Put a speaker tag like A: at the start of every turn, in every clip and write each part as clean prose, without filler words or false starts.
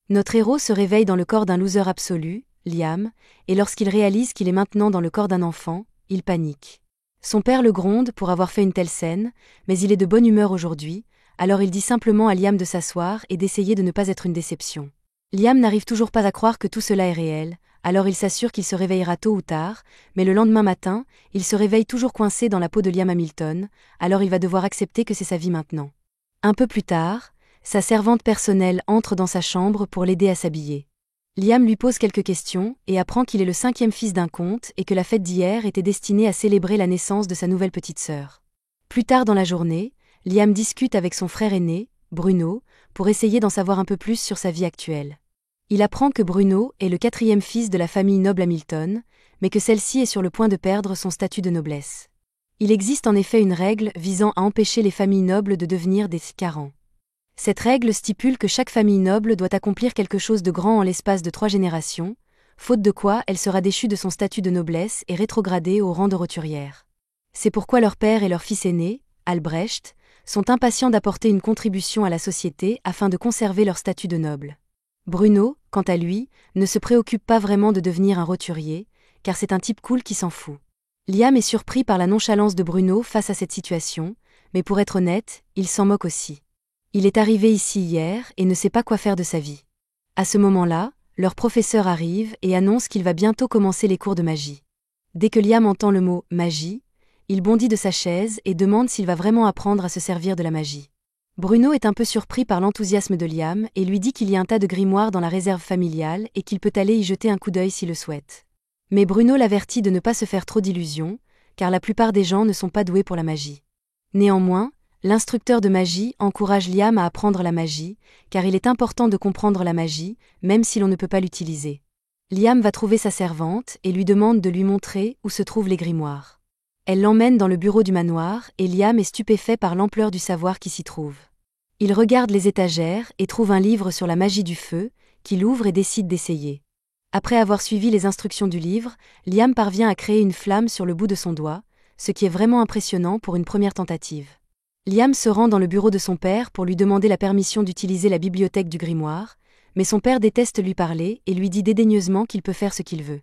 A: Notre héros se réveille dans le corps d'un loser absolu, Liam, et lorsqu'il réalise qu'il est maintenant dans le corps d'un enfant, il panique. Son père le gronde pour avoir fait une telle scène, mais il est de bonne humeur aujourd'hui, alors il dit simplement à Liam de s'asseoir et d'essayer de ne pas être une déception. Liam n'arrive toujours pas à croire que tout cela est réel, alors il s'assure qu'il se réveillera tôt ou tard, mais le lendemain matin, il se réveille toujours coincé dans la peau de Liam Hamilton, alors il va devoir accepter que c'est sa vie maintenant. Un peu plus tard, sa servante personnelle entre dans sa chambre pour l'aider à s'habiller. Liam lui pose quelques questions et apprend qu'il est le 5e fils d'un comte et que la fête d'hier était destinée à célébrer la naissance de sa nouvelle petite sœur. Plus tard dans la journée, Liam discute avec son frère aîné, Bruno, pour essayer d'en savoir un peu plus sur sa vie actuelle. Il apprend que Bruno est le 4e fils de la famille noble Hamilton, mais que celle-ci est sur le point de perdre son statut de noblesse. Il existe en effet une règle visant à empêcher les familles nobles de devenir des carans. Cette règle stipule que chaque famille noble doit accomplir quelque chose de grand en l'espace de 3 générations, faute de quoi elle sera déchue de son statut de noblesse et rétrogradée au rang de roturière. C'est pourquoi leur père et leur fils aîné, Albrecht, sont impatients d'apporter une contribution à la société afin de conserver leur statut de noble. Bruno, quant à lui, ne se préoccupe pas vraiment de devenir un roturier, car c'est un type cool qui s'en fout. Liam est surpris par la nonchalance de Bruno face à cette situation, mais pour être honnête, il s'en moque aussi. Il est arrivé ici hier et ne sait pas quoi faire de sa vie. À ce moment-là, leur professeur arrive et annonce qu'il va bientôt commencer les cours de magie. Dès que Liam entend le mot « magie », il bondit de sa chaise et demande s'il va vraiment apprendre à se servir de la magie. Bruno est un peu surpris par l'enthousiasme de Liam et lui dit qu'il y a un tas de grimoires dans la réserve familiale et qu'il peut aller y jeter un coup d'œil s'il le souhaite. Mais Bruno l'avertit de ne pas se faire trop d'illusions, car la plupart des gens ne sont pas doués pour la magie. Néanmoins, l'instructeur de magie encourage Liam à apprendre la magie, car il est important de comprendre la magie, même si l'on ne peut pas l'utiliser. Liam va trouver sa servante et lui demande de lui montrer où se trouvent les grimoires. Elle l'emmène dans le bureau du manoir et Liam est stupéfait par l'ampleur du savoir qui s'y trouve. Il regarde les étagères et trouve un livre sur la magie du feu, qu'il ouvre et décide d'essayer. Après avoir suivi les instructions du livre, Liam parvient à créer une flamme sur le bout de son doigt, ce qui est vraiment impressionnant pour une première tentative. Liam se rend dans le bureau de son père pour lui demander la permission d'utiliser la bibliothèque du grimoire, mais son père déteste lui parler et lui dit dédaigneusement qu'il peut faire ce qu'il veut.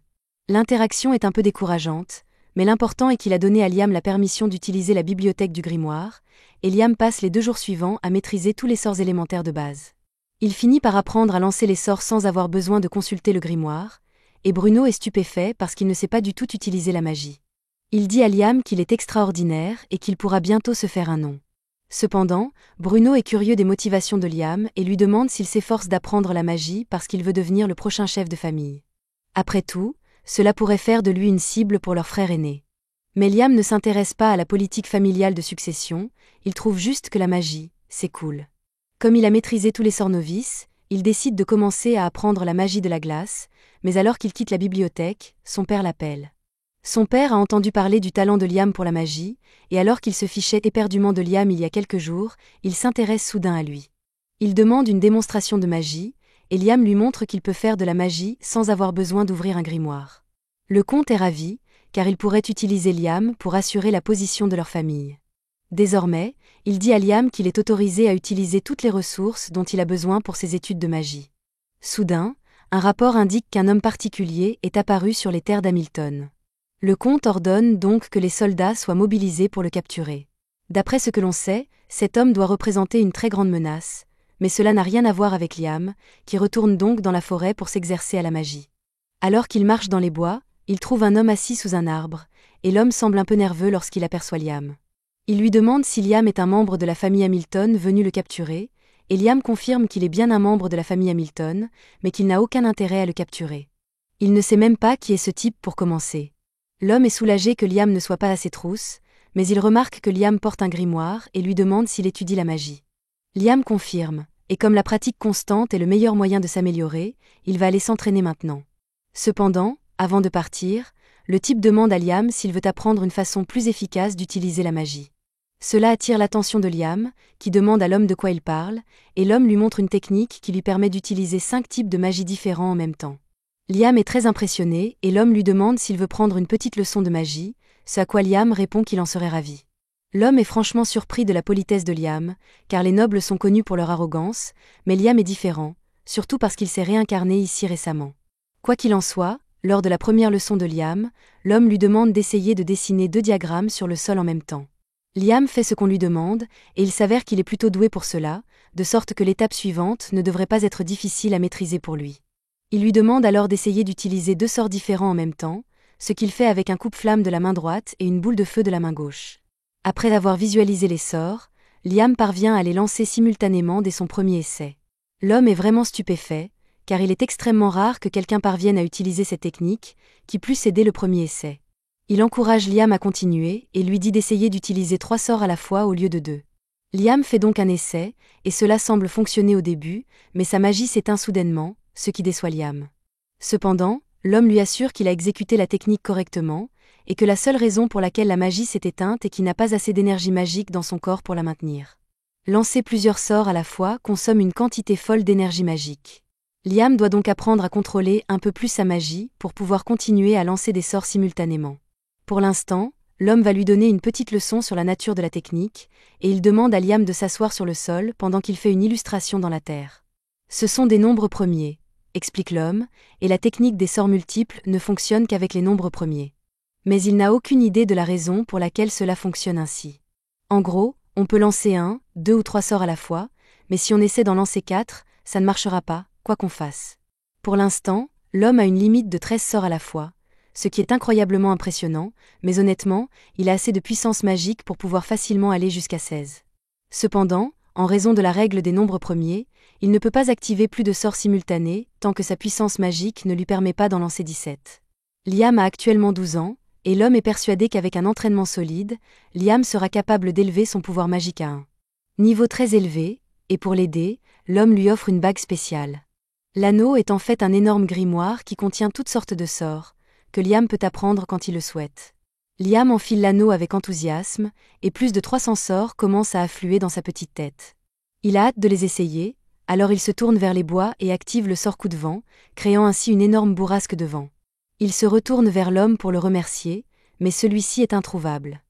A: L'interaction est un peu décourageante, mais l'important est qu'il a donné à Liam la permission d'utiliser la bibliothèque du grimoire, et Liam passe les 2 jours suivants à maîtriser tous les sorts élémentaires de base. Il finit par apprendre à lancer les sorts sans avoir besoin de consulter le grimoire, et Bruno est stupéfait parce qu'il ne sait pas du tout utiliser la magie. Il dit à Liam qu'il est extraordinaire et qu'il pourra bientôt se faire un nom. Cependant, Bruno est curieux des motivations de Liam et lui demande s'il s'efforce d'apprendre la magie parce qu'il veut devenir le prochain chef de famille. Après tout, cela pourrait faire de lui une cible pour leur frère aîné. Mais Liam ne s'intéresse pas à la politique familiale de succession, il trouve juste que la magie, c'est cool. Comme il a maîtrisé tous les sorts novices, il décide de commencer à apprendre la magie de la glace, mais alors qu'il quitte la bibliothèque, son père l'appelle. Son père a entendu parler du talent de Liam pour la magie, et alors qu'il se fichait éperdument de Liam il y a quelques jours, il s'intéresse soudain à lui. Il demande une démonstration de magie, et Liam lui montre qu'il peut faire de la magie sans avoir besoin d'ouvrir un grimoire. Le comte est ravi, car il pourrait utiliser Liam pour assurer la position de leur famille. Désormais, il dit à Liam qu'il est autorisé à utiliser toutes les ressources dont il a besoin pour ses études de magie. Soudain, un rapport indique qu'un homme particulier est apparu sur les terres d'Hamilton. Le comte ordonne donc que les soldats soient mobilisés pour le capturer. D'après ce que l'on sait, cet homme doit représenter une très grande menace, mais cela n'a rien à voir avec Liam, qui retourne donc dans la forêt pour s'exercer à la magie. Alors qu'il marche dans les bois, il trouve un homme assis sous un arbre, et l'homme semble un peu nerveux lorsqu'il aperçoit Liam. Il lui demande si Liam est un membre de la famille Hamilton venu le capturer, et Liam confirme qu'il est bien un membre de la famille Hamilton, mais qu'il n'a aucun intérêt à le capturer. Il ne sait même pas qui est ce type pour commencer. L'homme est soulagé que Liam ne soit pas à ses trousses, mais il remarque que Liam porte un grimoire et lui demande s'il étudie la magie. Liam confirme, et comme la pratique constante est le meilleur moyen de s'améliorer, il va aller s'entraîner maintenant. Cependant, avant de partir, le type demande à Liam s'il veut apprendre une façon plus efficace d'utiliser la magie. Cela attire l'attention de Liam, qui demande à l'homme de quoi il parle, et l'homme lui montre une technique qui lui permet d'utiliser 5 types de magie différents en même temps. Liam est très impressionné et l'homme lui demande s'il veut prendre une petite leçon de magie, ce à quoi Liam répond qu'il en serait ravi. L'homme est franchement surpris de la politesse de Liam, car les nobles sont connus pour leur arrogance, mais Liam est différent, surtout parce qu'il s'est réincarné ici récemment. Quoi qu'il en soit, lors de la première leçon de Liam, l'homme lui demande d'essayer de dessiner 2 diagrammes sur le sol en même temps. Liam fait ce qu'on lui demande, et il s'avère qu'il est plutôt doué pour cela, de sorte que l'étape suivante ne devrait pas être difficile à maîtriser pour lui. Il lui demande alors d'essayer d'utiliser 2 sorts différents en même temps, ce qu'il fait avec un coupe-flamme de la main droite et une boule de feu de la main gauche. Après avoir visualisé les sorts, Liam parvient à les lancer simultanément dès son premier essai. L'homme est vraiment stupéfait, car il est extrêmement rare que quelqu'un parvienne à utiliser cette technique, qui plus est dès le premier essai. Il encourage Liam à continuer et lui dit d'essayer d'utiliser 3 sorts à la fois au lieu de 2. Liam fait donc un essai, et cela semble fonctionner au début, mais sa magie s'éteint soudainement, ce qui déçoit Liam. Cependant, l'homme lui assure qu'il a exécuté la technique correctement, et que la seule raison pour laquelle la magie s'est éteinte est qu'il n'a pas assez d'énergie magique dans son corps pour la maintenir. Lancer plusieurs sorts à la fois consomme une quantité folle d'énergie magique. Liam doit donc apprendre à contrôler un peu plus sa magie pour pouvoir continuer à lancer des sorts simultanément. Pour l'instant, l'homme va lui donner une petite leçon sur la nature de la technique, et il demande à Liam de s'asseoir sur le sol pendant qu'il fait une illustration dans la terre. Ce sont des nombres premiers, explique l'homme, et la technique des sorts multiples ne fonctionne qu'avec les nombres premiers. Mais il n'a aucune idée de la raison pour laquelle cela fonctionne ainsi. En gros, on peut lancer 1, 2 ou 3 sorts à la fois, mais si on essaie d'en lancer 4, ça ne marchera pas, quoi qu'on fasse. Pour l'instant, l'homme a une limite de 13 sorts à la fois, ce qui est incroyablement impressionnant, mais honnêtement, il a assez de puissance magique pour pouvoir facilement aller jusqu'à 16. Cependant, en raison de la règle des nombres premiers, il ne peut pas activer plus de sorts simultanés tant que sa puissance magique ne lui permet pas d'en lancer 17. Liam a actuellement 12 ans, et l'homme est persuadé qu'avec un entraînement solide, Liam sera capable d'élever son pouvoir magique à 1 niveau très élevé, et pour l'aider, l'homme lui offre une bague spéciale. L'anneau est en fait un énorme grimoire qui contient toutes sortes de sorts, que Liam peut apprendre quand il le souhaite. Liam enfile l'anneau avec enthousiasme, et plus de 300 sorts commencent à affluer dans sa petite tête. Il a hâte de les essayer, alors il se tourne vers les bois et active le sort coup de vent, créant ainsi une énorme bourrasque de vent. Il se retourne vers l'homme pour le remercier, mais celui-ci est introuvable.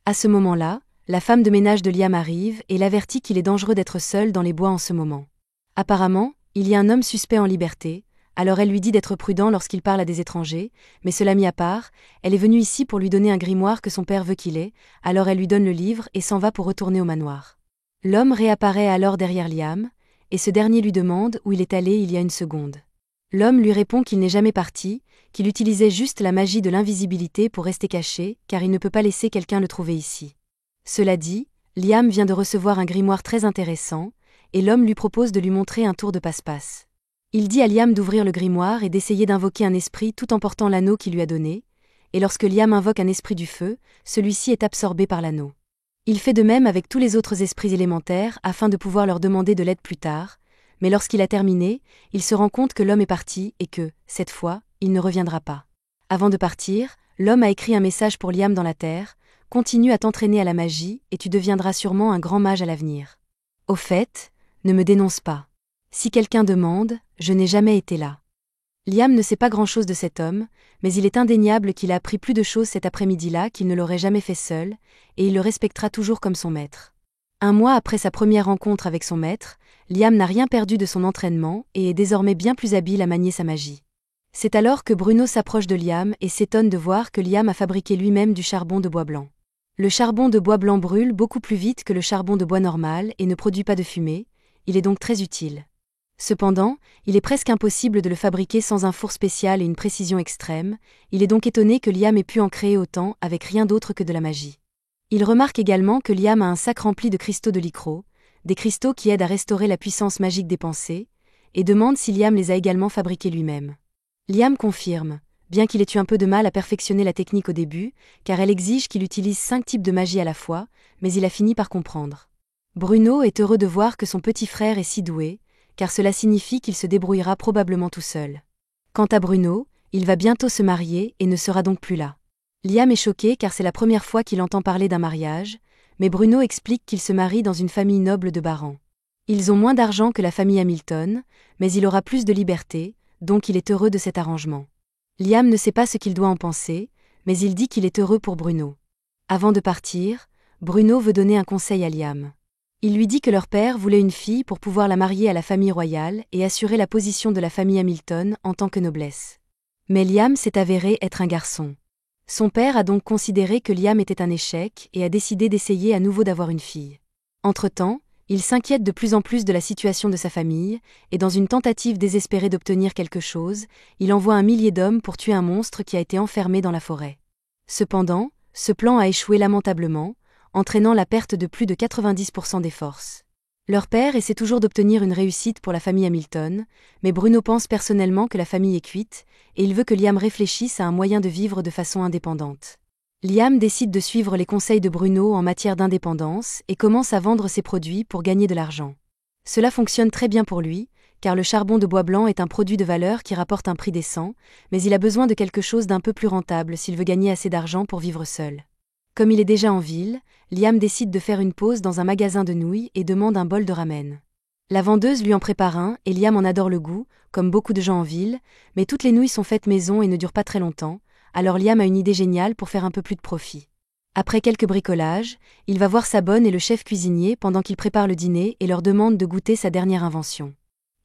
A: À ce moment-là, la femme de ménage de Liam arrive et l'avertit qu'il est dangereux d'être seul dans les bois en ce moment. Apparemment, il y a un homme suspect en liberté, alors elle lui dit d'être prudent lorsqu'il parle à des étrangers, mais cela mis à part, elle est venue ici pour lui donner un grimoire que son père veut qu'il ait, alors elle lui donne le livre et s'en va pour retourner au manoir. L'homme réapparaît alors derrière Liam, et ce dernier lui demande où il est allé il y a une seconde. L'homme lui répond qu'il n'est jamais parti, qu'il utilisait juste la magie de l'invisibilité pour rester caché, car il ne peut pas laisser quelqu'un le trouver ici. Cela dit, Liam vient de recevoir un grimoire très intéressant, et l'homme lui propose de lui montrer un tour de passe-passe. Il dit à Liam d'ouvrir le grimoire et d'essayer d'invoquer un esprit tout en portant l'anneau qu'il lui a donné, et lorsque Liam invoque un esprit du feu, celui-ci est absorbé par l'anneau. Il fait de même avec tous les autres esprits élémentaires afin de pouvoir leur demander de l'aide plus tard, mais lorsqu'il a terminé, il se rend compte que l'homme est parti et que, cette fois, il ne reviendra pas. Avant de partir, l'homme a écrit un message pour Liam dans la terre: « Continue à t'entraîner à la magie et tu deviendras sûrement un grand mage à l'avenir. Au fait, ne me dénonce pas. Si quelqu'un demande, je n'ai jamais été là. » Liam ne sait pas grand-chose de cet homme, mais il est indéniable qu'il a appris plus de choses cet après-midi-là qu'il ne l'aurait jamais fait seul, et il le respectera toujours comme son maître. Un mois après sa première rencontre avec son maître, Liam n'a rien perdu de son entraînement et est désormais bien plus habile à manier sa magie. C'est alors que Bruno s'approche de Liam et s'étonne de voir que Liam a fabriqué lui-même du charbon de bois blanc. Le charbon de bois blanc brûle beaucoup plus vite que le charbon de bois normal et ne produit pas de fumée, il est donc très utile. Cependant, il est presque impossible de le fabriquer sans un four spécial et une précision extrême, il est donc étonné que Liam ait pu en créer autant avec rien d'autre que de la magie. Il remarque également que Liam a un sac rempli de cristaux de lycro, des cristaux qui aident à restaurer la puissance magique des pensées, et demande si Liam les a également fabriqués lui-même. Liam confirme, bien qu'il ait eu un peu de mal à perfectionner la technique au début, car elle exige qu'il utilise 5 types de magie à la fois, mais il a fini par comprendre. Bruno est heureux de voir que son petit frère est si doué, car cela signifie qu'il se débrouillera probablement tout seul. Quant à Bruno, il va bientôt se marier et ne sera donc plus là. Liam est choqué car c'est la première fois qu'il entend parler d'un mariage, mais Bruno explique qu'il se marie dans une famille noble de Baran. Ils ont moins d'argent que la famille Hamilton, mais il aura plus de liberté, donc il est heureux de cet arrangement. Liam ne sait pas ce qu'il doit en penser, mais il dit qu'il est heureux pour Bruno. Avant de partir, Bruno veut donner un conseil à Liam. Il lui dit que leur père voulait une fille pour pouvoir la marier à la famille royale et assurer la position de la famille Hamilton en tant que noblesse. Mais Liam s'est avéré être un garçon. Son père a donc considéré que Liam était un échec et a décidé d'essayer à nouveau d'avoir une fille. Entre-temps, il s'inquiète de plus en plus de la situation de sa famille, et dans une tentative désespérée d'obtenir quelque chose, il envoie 1 000 d'hommes pour tuer un monstre qui a été enfermé dans la forêt. Cependant, ce plan a échoué lamentablement, entraînant la perte de plus de 90% des forces. Leur père essaie toujours d'obtenir une réussite pour la famille Hamilton, mais Bruno pense personnellement que la famille est cuite, et il veut que Liam réfléchisse à un moyen de vivre de façon indépendante. Liam décide de suivre les conseils de Bruno en matière d'indépendance et commence à vendre ses produits pour gagner de l'argent. Cela fonctionne très bien pour lui, car le charbon de bois blanc est un produit de valeur qui rapporte un prix décent, mais il a besoin de quelque chose d'un peu plus rentable s'il veut gagner assez d'argent pour vivre seul. Comme il est déjà en ville, Liam décide de faire une pause dans un magasin de nouilles et demande un bol de ramen. La vendeuse lui en prépare un et Liam en adore le goût, comme beaucoup de gens en ville, mais toutes les nouilles sont faites maison et ne durent pas très longtemps, alors Liam a une idée géniale pour faire un peu plus de profit. Après quelques bricolages, il va voir sa bonne et le chef cuisinier pendant qu'ils préparent le dîner et leur demande de goûter sa dernière invention.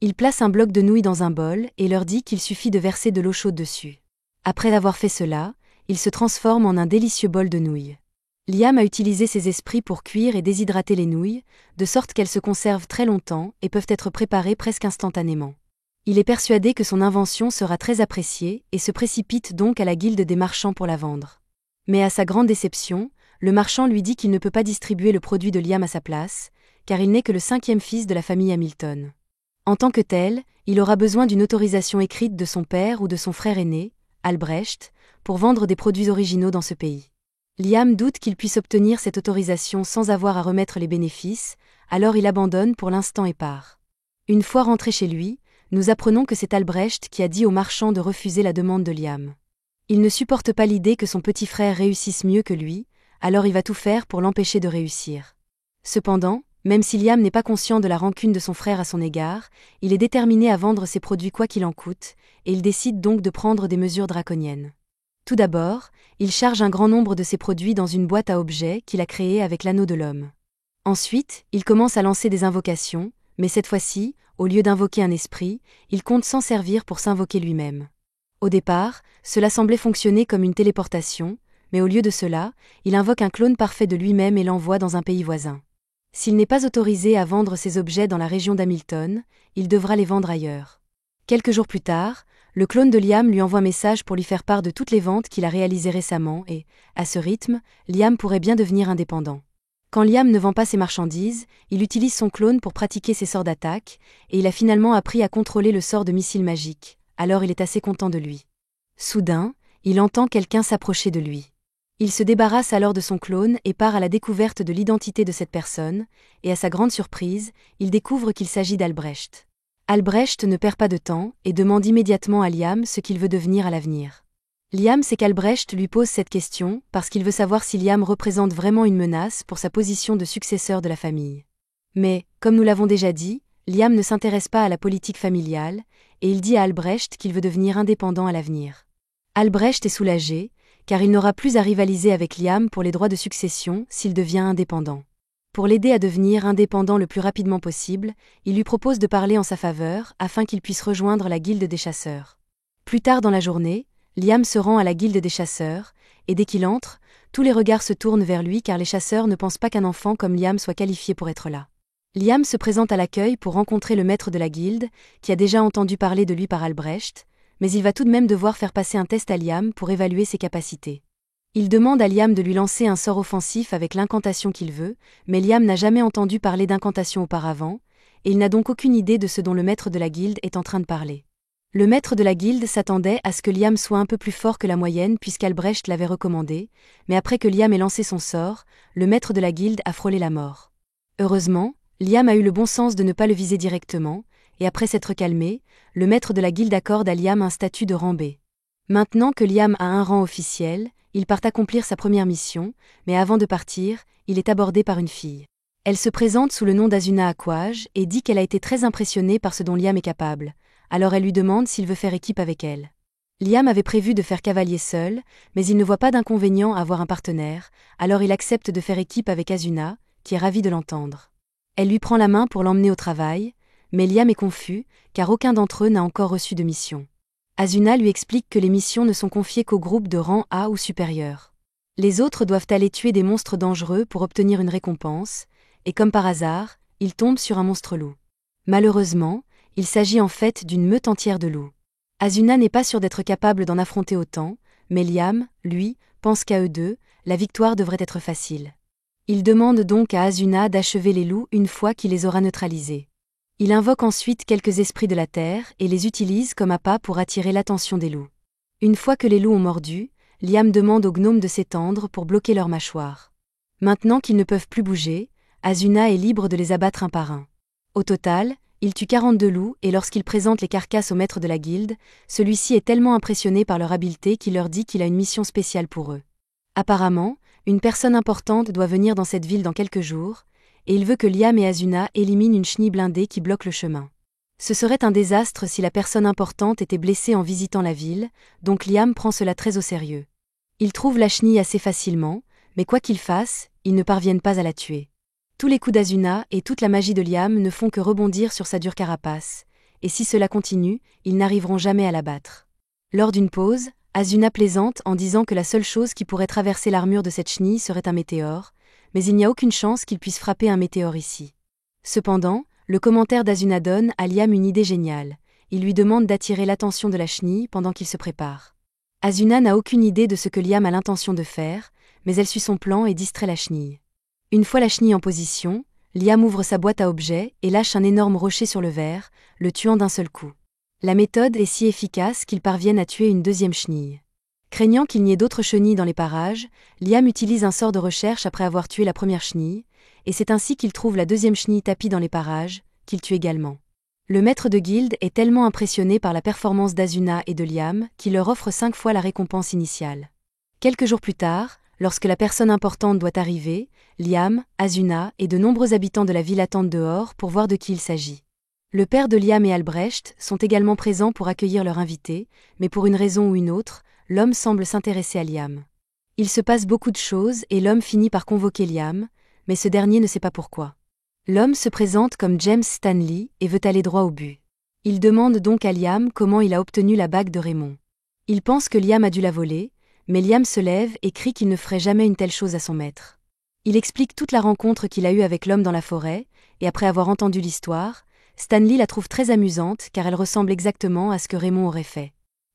A: Il place un bloc de nouilles dans un bol et leur dit qu'il suffit de verser de l'eau chaude dessus. Après avoir fait cela, il se transforme en un délicieux bol de nouilles. Liam a utilisé ses esprits pour cuire et déshydrater les nouilles, de sorte qu'elles se conservent très longtemps et peuvent être préparées presque instantanément. Il est persuadé que son invention sera très appréciée et se précipite donc à la guilde des marchands pour la vendre. Mais à sa grande déception, le marchand lui dit qu'il ne peut pas distribuer le produit de Liam à sa place, car il n'est que le 5e fils de la famille Hamilton. En tant que tel, il aura besoin d'une autorisation écrite de son père ou de son frère aîné, Albrecht, pour vendre des produits originaux dans ce pays. Liam doute qu'il puisse obtenir cette autorisation sans avoir à remettre les bénéfices, alors il abandonne pour l'instant et part. Une fois rentré chez lui, nous apprenons que c'est Albrecht qui a dit au marchand de refuser la demande de Liam. Il ne supporte pas l'idée que son petit frère réussisse mieux que lui, alors il va tout faire pour l'empêcher de réussir. Cependant, même si Liam n'est pas conscient de la rancune de son frère à son égard, il est déterminé à vendre ses produits quoi qu'il en coûte, et il décide donc de prendre des mesures draconiennes. Tout d'abord, il charge un grand nombre de ses produits dans une boîte à objets qu'il a créée avec l'anneau de l'homme. Ensuite, il commence à lancer des invocations, mais cette fois-ci, au lieu d'invoquer un esprit, il compte s'en servir pour s'invoquer lui-même. Au départ, cela semblait fonctionner comme une téléportation, mais au lieu de cela, il invoque un clone parfait de lui-même et l'envoie dans un pays voisin. S'il n'est pas autorisé à vendre ces objets dans la région d'Hamilton, il devra les vendre ailleurs. Quelques jours plus tard, le clone de Liam lui envoie un message pour lui faire part de toutes les ventes qu'il a réalisées récemment et, à ce rythme, Liam pourrait bien devenir indépendant. Quand Liam ne vend pas ses marchandises, il utilise son clone pour pratiquer ses sorts d'attaque, et il a finalement appris à contrôler le sort de missile magique, alors il est assez content de lui. Soudain, il entend quelqu'un s'approcher de lui. Il se débarrasse alors de son clone et part à la découverte de l'identité de cette personne, et à sa grande surprise, il découvre qu'il s'agit d'Albrecht. Albrecht ne perd pas de temps et demande immédiatement à Liam ce qu'il veut devenir à l'avenir. Liam sait qu'Albrecht lui pose cette question parce qu'il veut savoir si Liam représente vraiment une menace pour sa position de successeur de la famille. Mais, comme nous l'avons déjà dit, Liam ne s'intéresse pas à la politique familiale, et il dit à Albrecht qu'il veut devenir indépendant à l'avenir. Albrecht est soulagé, car il n'aura plus à rivaliser avec Liam pour les droits de succession s'il devient indépendant. Pour l'aider à devenir indépendant le plus rapidement possible, il lui propose de parler en sa faveur afin qu'il puisse rejoindre la guilde des chasseurs. Plus tard dans la journée, Liam se rend à la guilde des chasseurs, et dès qu'il entre, tous les regards se tournent vers lui car les chasseurs ne pensent pas qu'un enfant comme Liam soit qualifié pour être là. Liam se présente à l'accueil pour rencontrer le maître de la guilde, qui a déjà entendu parler de lui par Albrecht, mais il va tout de même devoir faire passer un test à Liam pour évaluer ses capacités. Il demande à Liam de lui lancer un sort offensif avec l'incantation qu'il veut, mais Liam n'a jamais entendu parler d'incantation auparavant, et il n'a donc aucune idée de ce dont le maître de la guilde est en train de parler. Le maître de la guilde s'attendait à ce que Liam soit un peu plus fort que la moyenne puisqu'Albrecht l'avait recommandé, mais après que Liam ait lancé son sort, le maître de la guilde a frôlé la mort. Heureusement, Liam a eu le bon sens de ne pas le viser directement, et après s'être calmé, le maître de la guilde accorde à Liam un statut de rang B. Maintenant que Liam a un rang officiel, il part accomplir sa première mission, mais avant de partir, il est abordé par une fille. Elle se présente sous le nom d'Azuna Aquage et dit qu'elle a été très impressionnée par ce dont Liam est capable, alors elle lui demande s'il veut faire équipe avec elle. Liam avait prévu de faire cavalier seul, mais il ne voit pas d'inconvénient à avoir un partenaire, alors il accepte de faire équipe avec Azuna, qui est ravie de l'entendre. Elle lui prend la main pour l'emmener au travail, mais Liam est confus, car aucun d'entre eux n'a encore reçu de mission. Asuna lui explique que les missions ne sont confiées qu'aux groupes de rang A ou supérieur. Les autres doivent aller tuer des monstres dangereux pour obtenir une récompense, et comme par hasard, ils tombent sur un monstre loup. Malheureusement, il s'agit en fait d'une meute entière de loups. Asuna n'est pas sûr d'être capable d'en affronter autant, mais Liam, lui, pense qu'à eux deux, la victoire devrait être facile. Il demande donc à Asuna d'achever les loups une fois qu'il les aura neutralisés. Il invoque ensuite quelques esprits de la terre et les utilise comme appât pour attirer l'attention des loups. Une fois que les loups ont mordu, Liam demande aux gnomes de s'étendre pour bloquer leurs mâchoires. Maintenant qu'ils ne peuvent plus bouger, Asuna est libre de les abattre un par un. Au total, il tue 42 loups et lorsqu'il présente les carcasses au maître de la guilde, celui-ci est tellement impressionné par leur habileté qu'il leur dit qu'il a une mission spéciale pour eux. Apparemment, une personne importante doit venir dans cette ville dans quelques jours, et il veut que Liam et Asuna éliminent une chenille blindée qui bloque le chemin. Ce serait un désastre si la personne importante était blessée en visitant la ville, donc Liam prend cela très au sérieux. Il trouve la chenille assez facilement, mais quoi qu'il fasse, ils ne parviennent pas à la tuer. Tous les coups d'Asuna et toute la magie de Liam ne font que rebondir sur sa dure carapace, et si cela continue, ils n'arriveront jamais à la battre. Lors d'une pause, Asuna plaisante en disant que la seule chose qui pourrait traverser l'armure de cette chenille serait un météore, mais il n'y a aucune chance qu'il puisse frapper un météore ici. Cependant, le commentaire d'Asuna donne à Liam une idée géniale. Il lui demande d'attirer l'attention de la chenille pendant qu'il se prépare. Asuna n'a aucune idée de ce que Liam a l'intention de faire, mais elle suit son plan et distrait la chenille. Une fois la chenille en position, Liam ouvre sa boîte à objets et lâche un énorme rocher sur le verre, le tuant d'un seul coup. La méthode est si efficace qu'ils parviennent à tuer une deuxième chenille. Craignant qu'il n'y ait d'autres chenilles dans les parages, Liam utilise un sort de recherche après avoir tué la première chenille, et c'est ainsi qu'il trouve la deuxième chenille tapie dans les parages, qu'il tue également. Le maître de guilde est tellement impressionné par la performance d'Asuna et de Liam qu'il leur offre 5 fois la récompense initiale. Quelques jours plus tard, lorsque la personne importante doit arriver, Liam, Asuna et de nombreux habitants de la ville attendent dehors pour voir de qui il s'agit. Le père de Liam et Albrecht sont également présents pour accueillir leur invité, mais pour une raison ou une autre, l'homme semble s'intéresser à Liam. Il se passe beaucoup de choses et l'homme finit par convoquer Liam, mais ce dernier ne sait pas pourquoi. L'homme se présente comme James Stanley et veut aller droit au but. Il demande donc à Liam comment il a obtenu la bague de Raymond. Il pense que Liam a dû la voler, mais Liam se lève et crie qu'il ne ferait jamais une telle chose à son maître. Il explique toute la rencontre qu'il a eue avec l'homme dans la forêt, et après avoir entendu l'histoire, Stanley la trouve très amusante car elle ressemble exactement à ce que Raymond aurait fait.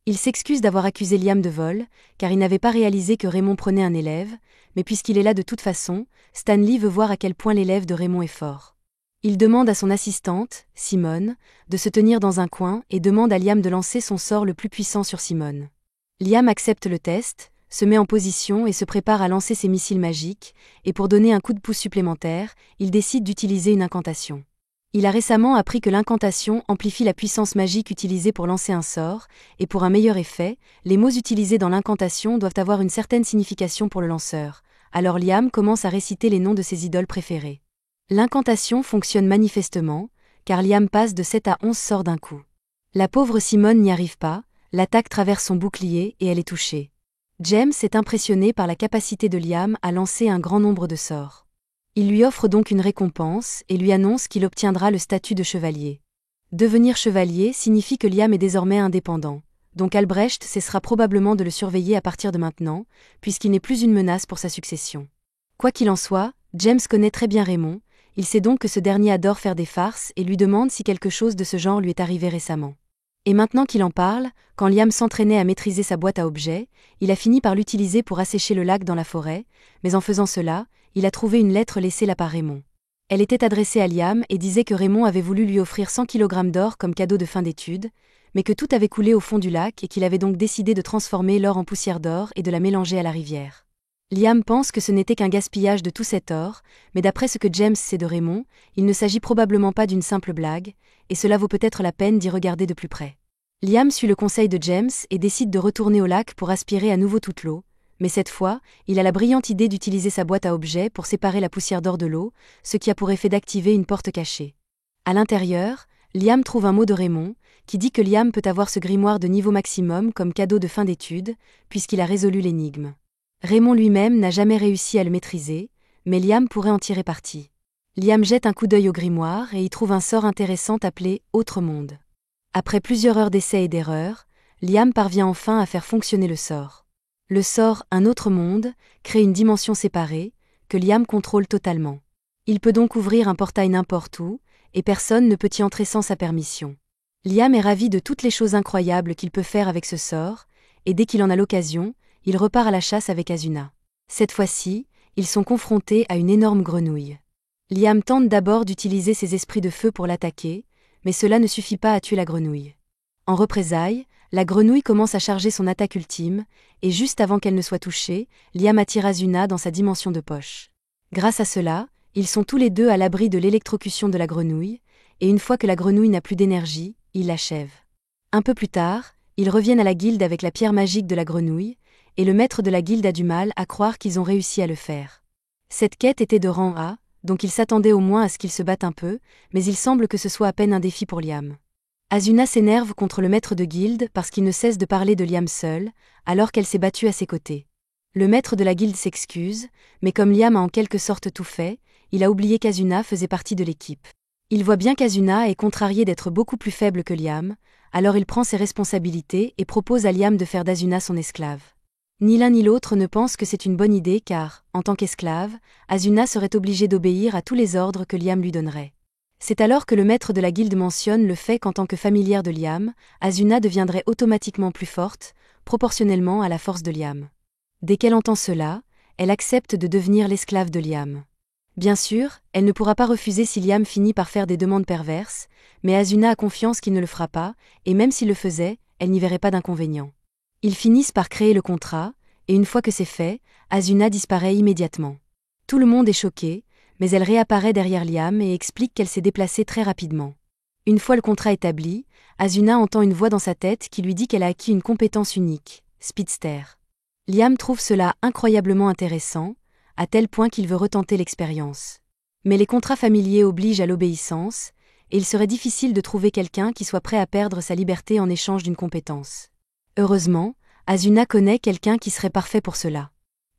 A: Il s'excuse d'avoir accusé Liam de vol, car il n'avait pas réalisé que Raymond prenait un élève, mais puisqu'il est là de toute façon, Stanley veut voir à quel point l'élève de Raymond est fort. Il demande à son assistante, Simone, de se tenir dans un coin et demande à Liam de lancer son sort le plus puissant sur Simone. Liam accepte le test, se met en position et se prépare à lancer ses missiles magiques, et pour donner un coup de pouce supplémentaire, il décide d'utiliser une incantation. Il a récemment appris que l'incantation amplifie la puissance magique utilisée pour lancer un sort, et pour un meilleur effet, les mots utilisés dans l'incantation doivent avoir une certaine signification pour le lanceur. Alors Liam commence à réciter les noms de ses idoles préférées. L'incantation fonctionne manifestement, car Liam passe de 7 à 11 sorts d'un coup. La pauvre Simone n'y arrive pas, l'attaque traverse son bouclier et elle est touchée. James est impressionné par la capacité de Liam à lancer un grand nombre de sorts. Il lui offre donc une récompense et lui annonce qu'il obtiendra le statut de chevalier. Devenir chevalier signifie que Liam est désormais indépendant, donc Albrecht cessera probablement de le surveiller à partir de maintenant, puisqu'il n'est plus une menace pour sa succession. Quoi qu'il en soit, James connaît très bien Raymond, il sait donc que ce dernier adore faire des farces et lui demande si quelque chose de ce genre lui est arrivé récemment. Et maintenant qu'il en parle, quand Liam s'entraînait à maîtriser sa boîte à objets, il a fini par l'utiliser pour assécher le lac dans la forêt, mais en faisant cela, il a trouvé une lettre laissée là par Raymond. Elle était adressée à Liam et disait que Raymond avait voulu lui offrir 100 kg d'or comme cadeau de fin d'études, mais que tout avait coulé au fond du lac et qu'il avait donc décidé de transformer l'or en poussière d'or et de la mélanger à la rivière. Liam pense que ce n'était qu'un gaspillage de tout cet or, mais d'après ce que James sait de Raymond, il ne s'agit probablement pas d'une simple blague, et cela vaut peut-être la peine d'y regarder de plus près. Liam suit le conseil de James et décide de retourner au lac pour aspirer à nouveau toute l'eau, mais cette fois, il a la brillante idée d'utiliser sa boîte à objets pour séparer la poussière d'or de l'eau, ce qui a pour effet d'activer une porte cachée. À l'intérieur, Liam trouve un mot de Raymond, qui dit que Liam peut avoir ce grimoire de niveau maximum comme cadeau de fin d'études, puisqu'il a résolu l'énigme. Raymond lui-même n'a jamais réussi à le maîtriser, mais Liam pourrait en tirer parti. Liam jette un coup d'œil au grimoire et y trouve un sort intéressant appelé « Autre monde ». Après plusieurs heures d'essais et d'erreurs, Liam parvient enfin à faire fonctionner le sort. Le sort « Un autre monde » crée une dimension séparée, que Liam contrôle totalement. Il peut donc ouvrir un portail n'importe où, et personne ne peut y entrer sans sa permission. Liam est ravi de toutes les choses incroyables qu'il peut faire avec ce sort, et dès qu'il en a l'occasion, il repart à la chasse avec Asuna. Cette fois-ci, ils sont confrontés à une énorme grenouille. Liam tente d'abord d'utiliser ses esprits de feu pour l'attaquer, mais cela ne suffit pas à tuer la grenouille. En représailles, la grenouille commence à charger son attaque ultime, et juste avant qu'elle ne soit touchée, Liam attire Asuna dans sa dimension de poche. Grâce à cela, ils sont tous les deux à l'abri de l'électrocution de la grenouille, et une fois que la grenouille n'a plus d'énergie, ils l'achèvent. Un peu plus tard, ils reviennent à la guilde avec la pierre magique de la grenouille, et le maître de la guilde a du mal à croire qu'ils ont réussi à le faire. Cette quête était de rang A, donc il s'attendait au moins à ce qu'ils se battent un peu, mais il semble que ce soit à peine un défi pour Liam. Asuna s'énerve contre le maître de guilde parce qu'il ne cesse de parler de Liam seul, alors qu'elle s'est battue à ses côtés. Le maître de la guilde s'excuse, mais comme Liam a en quelque sorte tout fait, il a oublié qu'Asuna faisait partie de l'équipe. Il voit bien qu'Asuna est contrariée d'être beaucoup plus faible que Liam, alors il prend ses responsabilités et propose à Liam de faire d'Asuna son esclave. Ni l'un ni l'autre ne pense que c'est une bonne idée car, en tant qu'esclave, Asuna serait obligée d'obéir à tous les ordres que Liam lui donnerait. C'est alors que le maître de la guilde mentionne le fait qu'en tant que familière de Liam, Asuna deviendrait automatiquement plus forte, proportionnellement à la force de Liam. Dès qu'elle entend cela, elle accepte de devenir l'esclave de Liam. Bien sûr, elle ne pourra pas refuser si Liam finit par faire des demandes perverses, mais Asuna a confiance qu'il ne le fera pas, et même s'il le faisait, elle n'y verrait pas d'inconvénient. Ils finissent par créer le contrat, et une fois que c'est fait, Asuna disparaît immédiatement. Tout le monde est choqué, mais elle réapparaît derrière Liam et explique qu'elle s'est déplacée très rapidement. Une fois le contrat établi, Asuna entend une voix dans sa tête qui lui dit qu'elle a acquis une compétence unique, Speedster. Liam trouve cela incroyablement intéressant, à tel point qu'il veut retenter l'expérience. Mais les contrats familiers obligent à l'obéissance, et il serait difficile de trouver quelqu'un qui soit prêt à perdre sa liberté en échange d'une compétence. Heureusement, Asuna connaît quelqu'un qui serait parfait pour cela.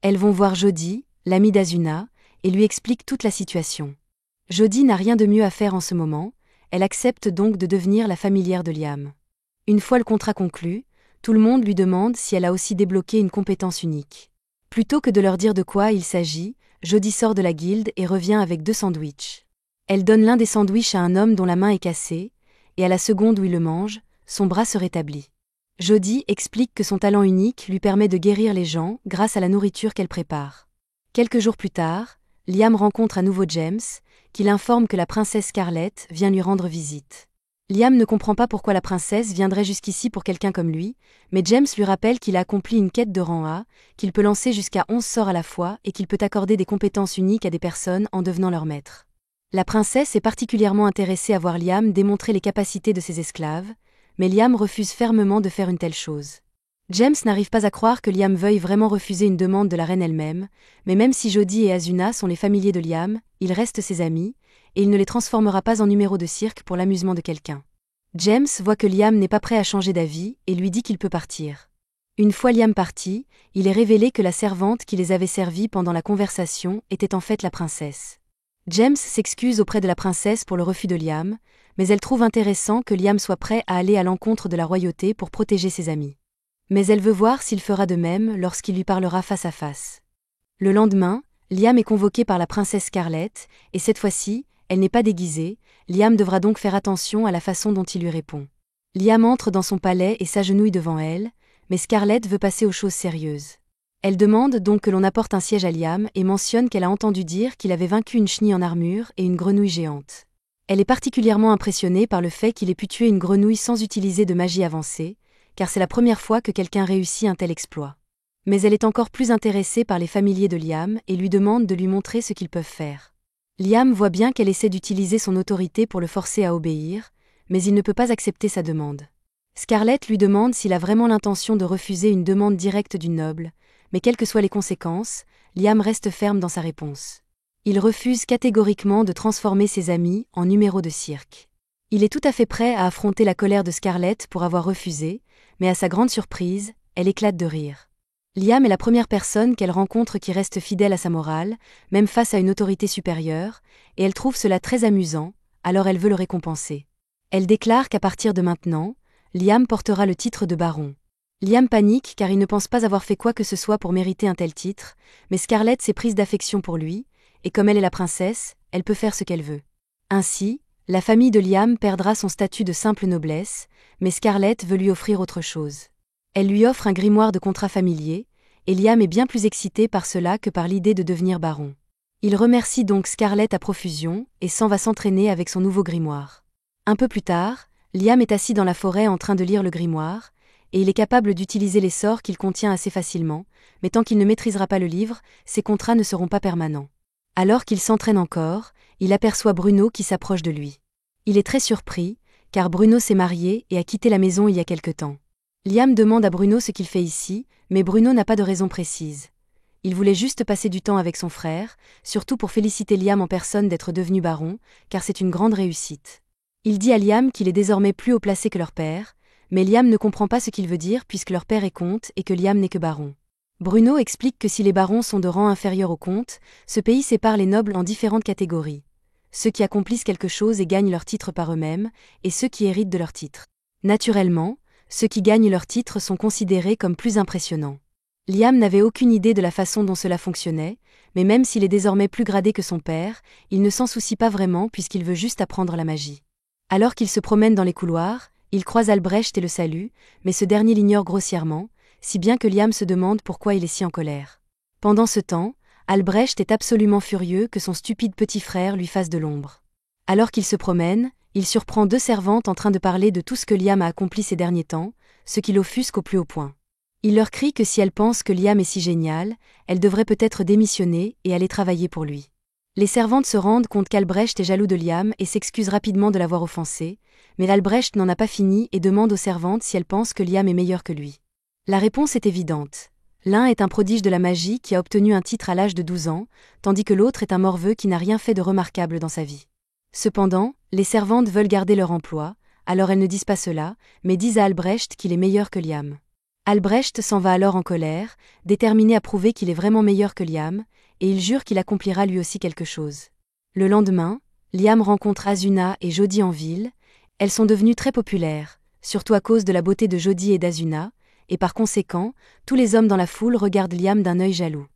A: Elles vont voir Jody, l'amie d'Asuna, et lui expliquent toute la situation. Jody n'a rien de mieux à faire en ce moment, elle accepte donc de devenir la familière de Liam. Une fois le contrat conclu, tout le monde lui demande si elle a aussi débloqué une compétence unique. Plutôt que de leur dire de quoi il s'agit, Jody sort de la guilde et revient avec 2 sandwichs. Elle donne l'un des sandwichs à un homme dont la main est cassée, et à la seconde où il le mange, son bras se rétablit. Jody explique que son talent unique lui permet de guérir les gens grâce à la nourriture qu'elle prépare. Quelques jours plus tard, Liam rencontre à nouveau James, qui l'informe que la princesse Scarlett vient lui rendre visite. Liam ne comprend pas pourquoi la princesse viendrait jusqu'ici pour quelqu'un comme lui, mais James lui rappelle qu'il a accompli une quête de rang A, qu'il peut lancer jusqu'à 11 sorts à la fois et qu'il peut accorder des compétences uniques à des personnes en devenant leur maître. La princesse est particulièrement intéressée à voir Liam démontrer les capacités de ses esclaves, mais Liam refuse fermement de faire une telle chose. James n'arrive pas à croire que Liam veuille vraiment refuser une demande de la reine elle-même, mais même si Jody et Asuna sont les familiers de Liam, ils restent ses amis, et il ne les transformera pas en numéro de cirque pour l'amusement de quelqu'un. James voit que Liam n'est pas prêt à changer d'avis et lui dit qu'il peut partir. Une fois Liam parti, il est révélé que la servante qui les avait servis pendant la conversation était en fait la princesse. James s'excuse auprès de la princesse pour le refus de Liam, mais elle trouve intéressant que Liam soit prêt à aller à l'encontre de la royauté pour protéger ses amis. Mais elle veut voir s'il fera de même lorsqu'il lui parlera face à face. Le lendemain, Liam est convoqué par la princesse Scarlett, et cette fois-ci, elle n'est pas déguisée, Liam devra donc faire attention à la façon dont il lui répond. Liam entre dans son palais et s'agenouille devant elle, mais Scarlett veut passer aux choses sérieuses. Elle demande donc que l'on apporte un siège à Liam et mentionne qu'elle a entendu dire qu'il avait vaincu une chenille en armure et une grenouille géante. Elle est particulièrement impressionnée par le fait qu'il ait pu tuer une grenouille sans utiliser de magie avancée, car c'est la première fois que quelqu'un réussit un tel exploit. Mais elle est encore plus intéressée par les familiers de Liam et lui demande de lui montrer ce qu'ils peuvent faire. Liam voit bien qu'elle essaie d'utiliser son autorité pour le forcer à obéir, mais il ne peut pas accepter sa demande. Scarlett lui demande s'il a vraiment l'intention de refuser une demande directe du noble, mais quelles que soient les conséquences, Liam reste ferme dans sa réponse. Il refuse catégoriquement de transformer ses amis en numéros de cirque. Il est tout à fait prêt à affronter la colère de Scarlett pour avoir refusé, mais à sa grande surprise, elle éclate de rire. Liam est la première personne qu'elle rencontre qui reste fidèle à sa morale, même face à une autorité supérieure, et elle trouve cela très amusant, alors elle veut le récompenser. Elle déclare qu'à partir de maintenant, Liam portera le titre de baron. Liam panique car il ne pense pas avoir fait quoi que ce soit pour mériter un tel titre, mais Scarlett s'est prise d'affection pour lui, et comme elle est la princesse, elle peut faire ce qu'elle veut. Ainsi, la famille de Liam perdra son statut de simple noblesse, mais Scarlett veut lui offrir autre chose. Elle lui offre un grimoire de contrat familier, et Liam est bien plus excité par cela que par l'idée de devenir baron. Il remercie donc Scarlett à profusion et s'en va s'entraîner avec son nouveau grimoire. Un peu plus tard, Liam est assis dans la forêt en train de lire le grimoire, et il est capable d'utiliser les sorts qu'il contient assez facilement, mais tant qu'il ne maîtrisera pas le livre, ses contrats ne seront pas permanents. Alors qu'il s'entraîne encore, il aperçoit Bruno qui s'approche de lui. Il est très surpris, car Bruno s'est marié et a quitté la maison il y a quelque temps. Liam demande à Bruno ce qu'il fait ici, mais Bruno n'a pas de raison précise. Il voulait juste passer du temps avec son frère, surtout pour féliciter Liam en personne d'être devenu baron, car c'est une grande réussite. Il dit à Liam qu'il est désormais plus haut placé que leur père, mais Liam ne comprend pas ce qu'il veut dire puisque leur père est comte et que Liam n'est que baron. Bruno explique que si les barons sont de rang inférieur au comte, ce pays sépare les nobles en différentes catégories. Ceux qui accomplissent quelque chose et gagnent leur titre par eux-mêmes, et ceux qui héritent de leur titre. Naturellement, ceux qui gagnent leur titre sont considérés comme plus impressionnants. Liam n'avait aucune idée de la façon dont cela fonctionnait, mais même s'il est désormais plus gradé que son père, il ne s'en soucie pas vraiment puisqu'il veut juste apprendre la magie. Alors qu'il se promène dans les couloirs, il croise Albrecht et le salue, mais ce dernier l'ignore grossièrement, si bien que Liam se demande pourquoi il est si en colère. Pendant ce temps, Albrecht est absolument furieux que son stupide petit frère lui fasse de l'ombre. Alors qu'il se promène, il surprend deux servantes en train de parler de tout ce que Liam a accompli ces derniers temps, ce qui l'offusque au plus haut point. Il leur crie que si elles pensent que Liam est si génial, elles devraient peut-être démissionner et aller travailler pour lui. Les servantes se rendent compte qu'Albrecht est jaloux de Liam et s'excuse rapidement de l'avoir offensé, mais Albrecht n'en a pas fini et demande aux servantes si elles pensent que Liam est meilleur que lui. La réponse est évidente. L'un est un prodige de la magie qui a obtenu un titre à l'âge de 12 ans, tandis que l'autre est un morveux qui n'a rien fait de remarquable dans sa vie. Cependant, les servantes veulent garder leur emploi, alors elles ne disent pas cela, mais disent à Albrecht qu'il est meilleur que Liam. Albrecht s'en va alors en colère, déterminé à prouver qu'il est vraiment meilleur que Liam, et il jure qu'il accomplira lui aussi quelque chose. Le lendemain, Liam rencontre Asuna et Jodie en ville. Elles sont devenues très populaires, surtout à cause de la beauté de Jodie et d'Asuna, et par conséquent, tous les hommes dans la foule regardent Liam d'un œil jaloux.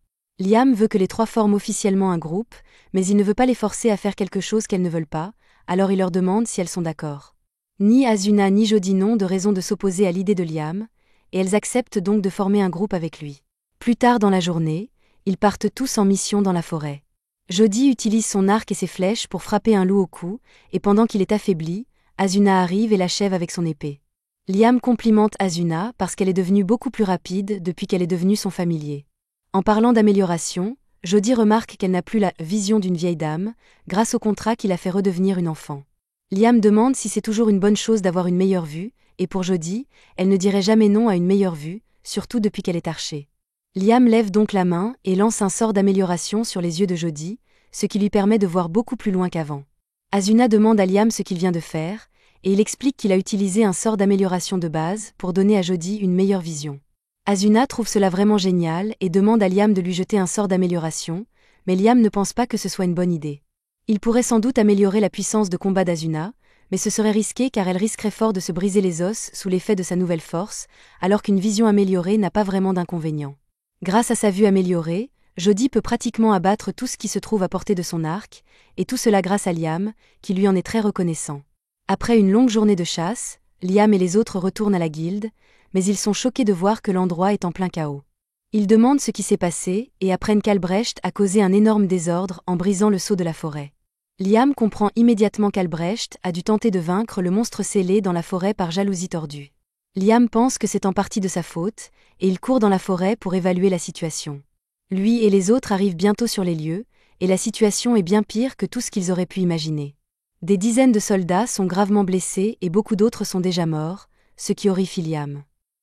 A: Liam veut que les trois forment officiellement un groupe, mais il ne veut pas les forcer à faire quelque chose qu'elles ne veulent pas, alors il leur demande si elles sont d'accord. Ni Asuna ni Jodie n'ont de raison de s'opposer à l'idée de Liam, et elles acceptent donc de former un groupe avec lui. Plus tard dans la journée, ils partent tous en mission dans la forêt. Jodie utilise son arc et ses flèches pour frapper un loup au cou, et pendant qu'il est affaibli, Asuna arrive et l'achève avec son épée. Liam complimente Asuna parce qu'elle est devenue beaucoup plus rapide depuis qu'elle est devenue son familier. En parlant d'amélioration, Jodie remarque qu'elle n'a plus la vision d'une vieille dame, grâce au contrat qui la fait redevenir une enfant. Liam demande si c'est toujours une bonne chose d'avoir une meilleure vue, et pour Jodie, elle ne dirait jamais non à une meilleure vue, surtout depuis qu'elle est archer. Liam lève donc la main et lance un sort d'amélioration sur les yeux de Jodie, ce qui lui permet de voir beaucoup plus loin qu'avant. Asuna demande à Liam ce qu'il vient de faire, et il explique qu'il a utilisé un sort d'amélioration de base pour donner à Jodie une meilleure vision. Asuna trouve cela vraiment génial et demande à Liam de lui jeter un sort d'amélioration, mais Liam ne pense pas que ce soit une bonne idée. Il pourrait sans doute améliorer la puissance de combat d'Asuna, mais ce serait risqué car elle risquerait fort de se briser les os sous l'effet de sa nouvelle force, alors qu'une vision améliorée n'a pas vraiment d'inconvénient. Grâce à sa vue améliorée, Jodie peut pratiquement abattre tout ce qui se trouve à portée de son arc, et tout cela grâce à Liam, qui lui en est très reconnaissant. Après une longue journée de chasse, Liam et les autres retournent à la guilde, mais ils sont choqués de voir que l'endroit est en plein chaos. Ils demandent ce qui s'est passé et apprennent qu'Albrecht a causé un énorme désordre en brisant le sceau de la forêt. Liam comprend immédiatement qu'Albrecht a dû tenter de vaincre le monstre scellé dans la forêt par jalousie tordue. Liam pense que c'est en partie de sa faute, et il court dans la forêt pour évaluer la situation. Lui et les autres arrivent bientôt sur les lieux, et la situation est bien pire que tout ce qu'ils auraient pu imaginer. Des dizaines de soldats sont gravement blessés et beaucoup d'autres sont déjà morts, ce qui horrifie Liam.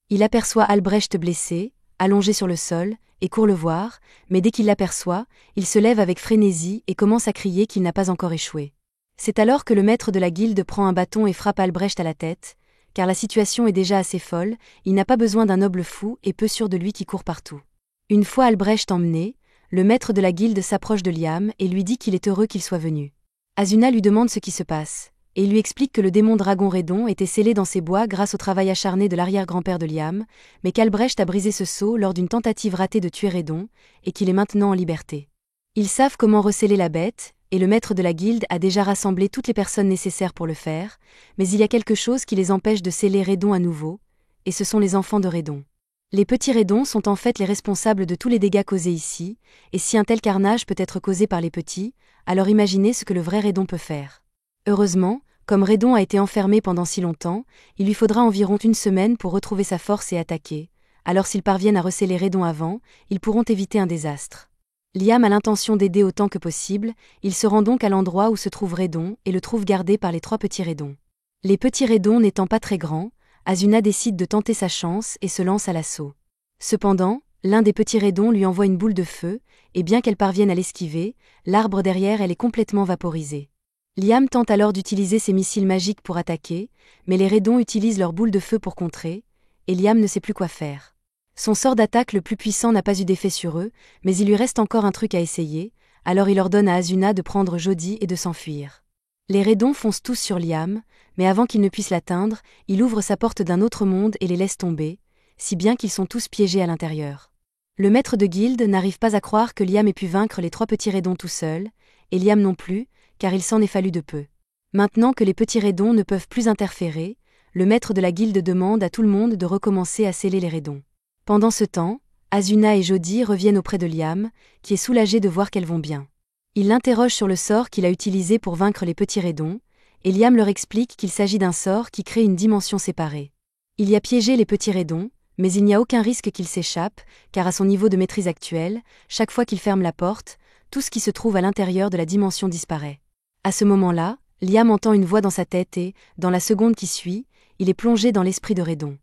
A: Il aperçoit Albrecht blessé, allongé sur le sol, et court le voir, mais dès qu'il l'aperçoit, il se lève avec frénésie et commence à crier qu'il n'a pas encore échoué. C'est alors que le maître de la guilde prend un bâton et frappe Albrecht à la tête, car la situation est déjà assez folle, il n'a pas besoin d'un noble fou et peu sûr de lui qui court partout. Une fois Albrecht emmené, le maître de la guilde s'approche de Liam et lui dit qu'il est heureux qu'il soit venu. Asuna lui demande ce qui se passe, et il lui explique que le démon dragon Redon était scellé dans ces bois grâce au travail acharné de l'arrière-grand-père de Liam, mais qu'Albrecht a brisé ce sceau lors d'une tentative ratée de tuer Redon, et qu'il est maintenant en liberté. Ils savent comment recéler la bête, et le maître de la guilde a déjà rassemblé toutes les personnes nécessaires pour le faire, mais il y a quelque chose qui les empêche de sceller Redon à nouveau, et ce sont les enfants de Redon. Les petits Redons sont en fait les responsables de tous les dégâts causés ici, et si un tel carnage peut être causé par les petits, alors imaginez ce que le vrai Redon peut faire. Heureusement, comme Redon a été enfermé pendant si longtemps, il lui faudra environ une semaine pour retrouver sa force et attaquer, alors s'ils parviennent à receler Redon avant, ils pourront éviter un désastre. Liam a l'intention d'aider autant que possible, il se rend donc à l'endroit où se trouve Redon et le trouve gardé par les 3 petits Redons. Les petits Redons n'étant pas très grands, Asuna décide de tenter sa chance et se lance à l'assaut. Cependant, l'un des petits Redons lui envoie une boule de feu, et bien qu'elle parvienne à l'esquiver, l'arbre derrière elle est complètement vaporisé. Liam tente alors d'utiliser ses missiles magiques pour attaquer, mais les Redons utilisent leur boule de feu pour contrer, et Liam ne sait plus quoi faire. Son sort d'attaque le plus puissant n'a pas eu d'effet sur eux, mais il lui reste encore un truc à essayer, alors il ordonne à Asuna de prendre Jody et de s'enfuir. Les Redons foncent tous sur Liam, mais avant qu'ils ne puissent l'atteindre, il ouvre sa porte d'un autre monde et les laisse tomber, si bien qu'ils sont tous piégés à l'intérieur. Le maître de guilde n'arrive pas à croire que Liam ait pu vaincre les 3 petits Redons tout seul, et Liam non plus, car il s'en est fallu de peu. Maintenant que les petits Redons ne peuvent plus interférer, le maître de la guilde demande à tout le monde de recommencer à sceller les Redons. Pendant ce temps, Asuna et Jody reviennent auprès de Liam, qui est soulagé de voir qu'elles vont bien. Il l'interroge sur le sort qu'il a utilisé pour vaincre les petits Redons, et Liam leur explique qu'il s'agit d'un sort qui crée une dimension séparée. Il y a piégé les petits Redons, mais il n'y a aucun risque qu'ils s'échappent, car à son niveau de maîtrise actuel, chaque fois qu'il ferme la porte, tout ce qui se trouve à l'intérieur de la dimension disparaît. À ce moment-là, Liam entend une voix dans sa tête et, dans la seconde qui suit, il est plongé dans l'esprit de Redon.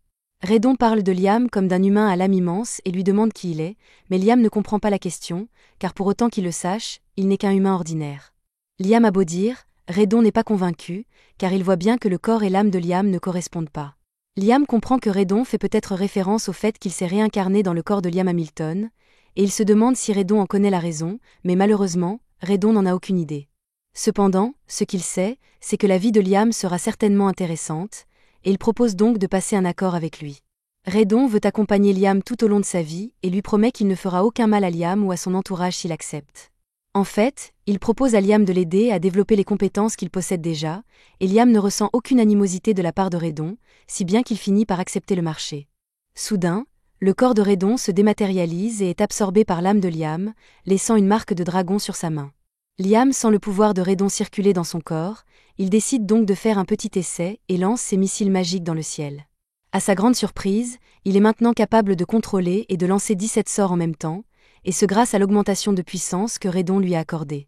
A: Redon parle de Liam comme d'un humain à l'âme immense et lui demande qui il est, mais Liam ne comprend pas la question, car pour autant qu'il le sache, il n'est qu'un humain ordinaire. Liam a beau dire, Redon n'est pas convaincu, car il voit bien que le corps et l'âme de Liam ne correspondent pas. Liam comprend que Redon fait peut-être référence au fait qu'il s'est réincarné dans le corps de Liam Hamilton, et il se demande si Redon en connaît la raison, mais malheureusement, Redon n'en a aucune idée. Cependant, ce qu'il sait, c'est que la vie de Liam sera certainement intéressante, et il propose donc de passer un accord avec lui. Redon veut accompagner Liam tout au long de sa vie et lui promet qu'il ne fera aucun mal à Liam ou à son entourage s'il accepte. En fait, il propose à Liam de l'aider à développer les compétences qu'il possède déjà, et Liam ne ressent aucune animosité de la part de Redon, si bien qu'il finit par accepter le marché. Soudain, le corps de Redon se dématérialise et est absorbé par l'âme de Liam, laissant une marque de dragon sur sa main. Liam sent le pouvoir de Redon circuler dans son corps, il décide donc de faire un petit essai et lance ses missiles magiques dans le ciel. À sa grande surprise, il est maintenant capable de contrôler et de lancer 17 sorts en même temps, et ce grâce à l'augmentation de puissance que Redon lui a accordée.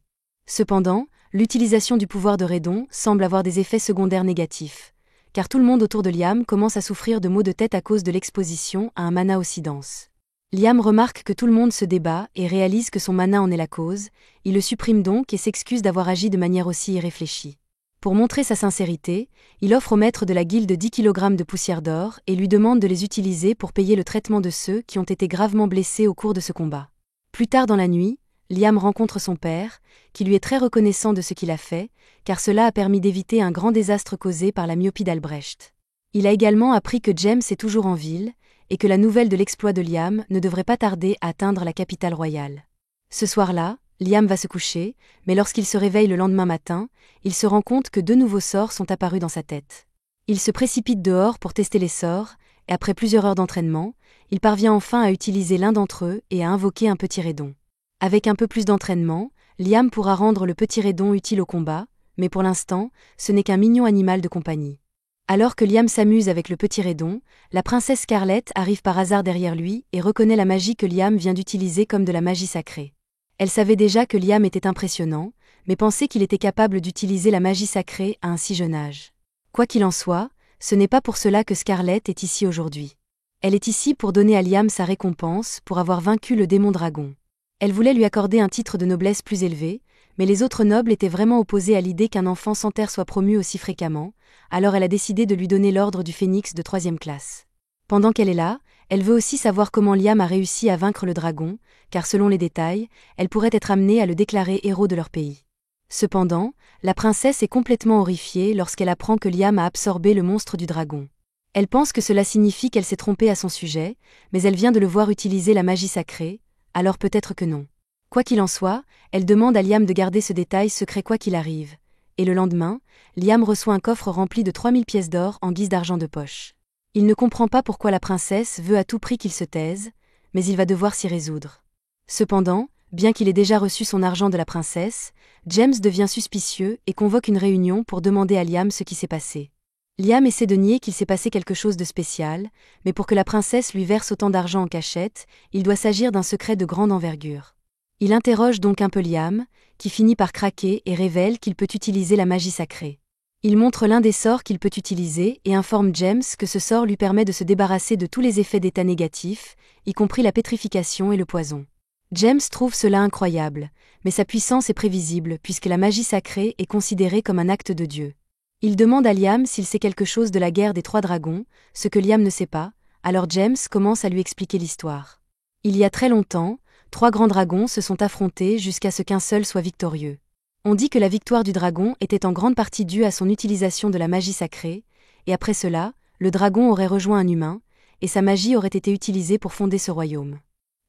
A: Cependant, l'utilisation du pouvoir de Redon semble avoir des effets secondaires négatifs, car tout le monde autour de Liam commence à souffrir de maux de tête à cause de l'exposition à un mana aussi dense. Liam remarque que tout le monde se débat et réalise que son mana en est la cause, il le supprime donc et s'excuse d'avoir agi de manière aussi irréfléchie. Pour montrer sa sincérité, il offre au maître de la guilde 10 kg de poussière d'or et lui demande de les utiliser pour payer le traitement de ceux qui ont été gravement blessés au cours de ce combat. Plus tard dans la nuit, Liam rencontre son père, qui lui est très reconnaissant de ce qu'il a fait, car cela a permis d'éviter un grand désastre causé par la myopie d'Albrecht. Il a également appris que James est toujours en ville, et que la nouvelle de l'exploit de Liam ne devrait pas tarder à atteindre la capitale royale. Ce soir-là, Liam va se coucher, mais lorsqu'il se réveille le lendemain matin, il se rend compte que 2 nouveaux sorts sont apparus dans sa tête. Il se précipite dehors pour tester les sorts, et après plusieurs heures d'entraînement, il parvient enfin à utiliser l'un d'entre eux et à invoquer un petit Redon. Avec un peu plus d'entraînement, Liam pourra rendre le petit Redon utile au combat, mais pour l'instant, ce n'est qu'un mignon animal de compagnie. Alors que Liam s'amuse avec le petit Redon, la princesse Scarlett arrive par hasard derrière lui et reconnaît la magie que Liam vient d'utiliser comme de la magie sacrée. Elle savait déjà que Liam était impressionnant, mais pensait qu'il était capable d'utiliser la magie sacrée à un si jeune âge. Quoi qu'il en soit, ce n'est pas pour cela que Scarlett est ici aujourd'hui. Elle est ici pour donner à Liam sa récompense pour avoir vaincu le démon dragon. Elle voulait lui accorder un titre de noblesse plus élevé, Mais les autres nobles étaient vraiment opposés à l'idée qu'un enfant sans terre soit promu aussi fréquemment, alors elle a décidé de lui donner l'ordre du phénix de 3e classe. Pendant qu'elle est là, elle veut aussi savoir comment Liam a réussi à vaincre le dragon, car selon les détails, elle pourrait être amenée à le déclarer héros de leur pays. Cependant, la princesse est complètement horrifiée lorsqu'elle apprend que Liam a absorbé le monstre du dragon. Elle pense que cela signifie qu'elle s'est trompée à son sujet, mais elle vient de le voir utiliser la magie sacrée, alors peut-être que non. Quoi qu'il en soit, elle demande à Liam de garder ce détail secret quoi qu'il arrive. Et le lendemain, Liam reçoit un coffre rempli de 3000 pièces d'or en guise d'argent de poche. Il ne comprend pas pourquoi la princesse veut à tout prix qu'il se taise, mais il va devoir s'y résoudre. Cependant, bien qu'il ait déjà reçu son argent de la princesse, James devient suspicieux et convoque une réunion pour demander à Liam ce qui s'est passé. Liam essaie de nier qu'il s'est passé quelque chose de spécial, mais pour que la princesse lui verse autant d'argent en cachette, il doit s'agir d'un secret de grande envergure. Il interroge donc un peu Liam, qui finit par craquer et révèle qu'il peut utiliser la magie sacrée. Il montre l'un des sorts qu'il peut utiliser et informe James que ce sort lui permet de se débarrasser de tous les effets d'état négatifs, y compris la pétrification et le poison. James trouve cela incroyable, mais sa puissance est prévisible puisque la magie sacrée est considérée comme un acte de Dieu. Il demande à Liam s'il sait quelque chose de la guerre des 3 dragons, ce que Liam ne sait pas, alors James commence à lui expliquer l'histoire. Il y a très longtemps, 3 grands dragons se sont affrontés jusqu'à ce qu'un seul soit victorieux. On dit que la victoire du dragon était en grande partie due à son utilisation de la magie sacrée, et après cela, le dragon aurait rejoint un humain, et sa magie aurait été utilisée pour fonder ce royaume.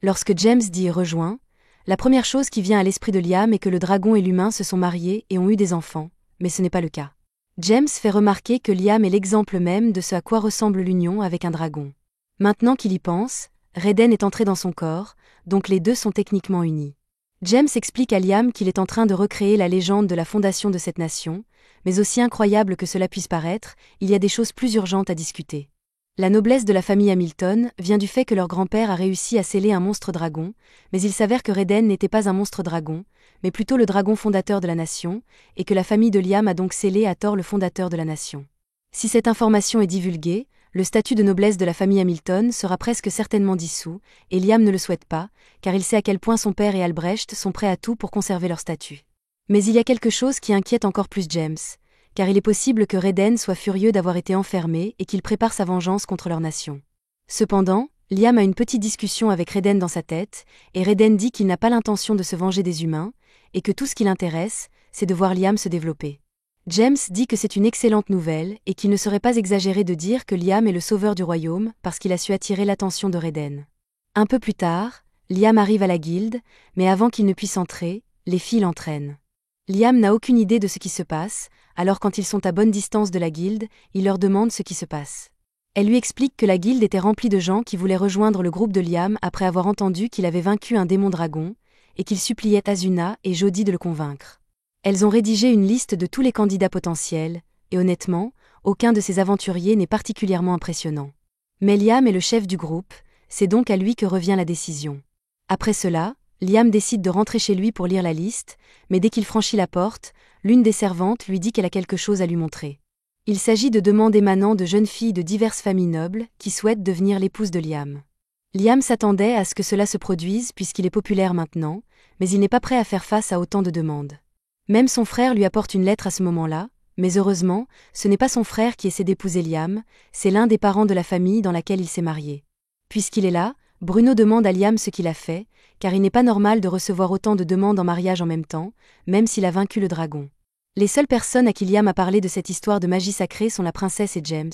A: Lorsque James dit « rejoint », la première chose qui vient à l'esprit de Liam est que le dragon et l'humain se sont mariés et ont eu des enfants, mais ce n'est pas le cas. James fait remarquer que Liam est l'exemple même de ce à quoi ressemble l'union avec un dragon. Maintenant qu'il y pense, Reden est entré dans son corps, donc les deux sont techniquement unis. James explique à Liam qu'il est en train de recréer la légende de la fondation de cette nation, mais aussi incroyable que cela puisse paraître, il y a des choses plus urgentes à discuter. La noblesse de la famille Hamilton vient du fait que leur grand-père a réussi à sceller un monstre dragon, mais il s'avère que Reden n'était pas un monstre dragon, mais plutôt le dragon fondateur de la nation, et que la famille de Liam a donc scellé à tort le fondateur de la nation. Si cette information est divulguée, le statut de noblesse de la famille Hamilton sera presque certainement dissous, et Liam ne le souhaite pas, car il sait à quel point son père et Albrecht sont prêts à tout pour conserver leur statut. Mais il y a quelque chose qui inquiète encore plus James, car il est possible que Reden soit furieux d'avoir été enfermé et qu'il prépare sa vengeance contre leur nation. Cependant, Liam a une petite discussion avec Reden dans sa tête, et Reden dit qu'il n'a pas l'intention de se venger des humains, et que tout ce qui l'intéresse, c'est de voir Liam se développer. James dit que c'est une excellente nouvelle et qu'il ne serait pas exagéré de dire que Liam est le sauveur du royaume parce qu'il a su attirer l'attention de Reden. Un peu plus tard, Liam arrive à la guilde, mais avant qu'il ne puisse entrer, les filles l'entraînent. Liam n'a aucune idée de ce qui se passe, alors quand ils sont à bonne distance de la guilde, il leur demande ce qui se passe. Elle lui explique que la guilde était remplie de gens qui voulaient rejoindre le groupe de Liam après avoir entendu qu'il avait vaincu un démon dragon, et qu'il suppliait Asuna et Jody de le convaincre. Elles ont rédigé une liste de tous les candidats potentiels, et honnêtement, aucun de ces aventuriers n'est particulièrement impressionnant. Mais Liam est le chef du groupe, c'est donc à lui que revient la décision. Après cela, Liam décide de rentrer chez lui pour lire la liste, mais dès qu'il franchit la porte, l'une des servantes lui dit qu'elle a quelque chose à lui montrer. Il s'agit de demandes émanant de jeunes filles de diverses familles nobles qui souhaitent devenir l'épouse de Liam. Liam s'attendait à ce que cela se produise puisqu'il est populaire maintenant, mais il n'est pas prêt à faire face à autant de demandes. Même son frère lui apporte une lettre à ce moment-là, mais heureusement, ce n'est pas son frère qui essaie d'épouser Liam, c'est l'un des parents de la famille dans laquelle il s'est marié. Puisqu'il est là, Bruno demande à Liam ce qu'il a fait, car il n'est pas normal de recevoir autant de demandes en mariage en même temps, même s'il a vaincu le dragon. Les seules personnes à qui Liam a parlé de cette histoire de magie sacrée sont la princesse et James,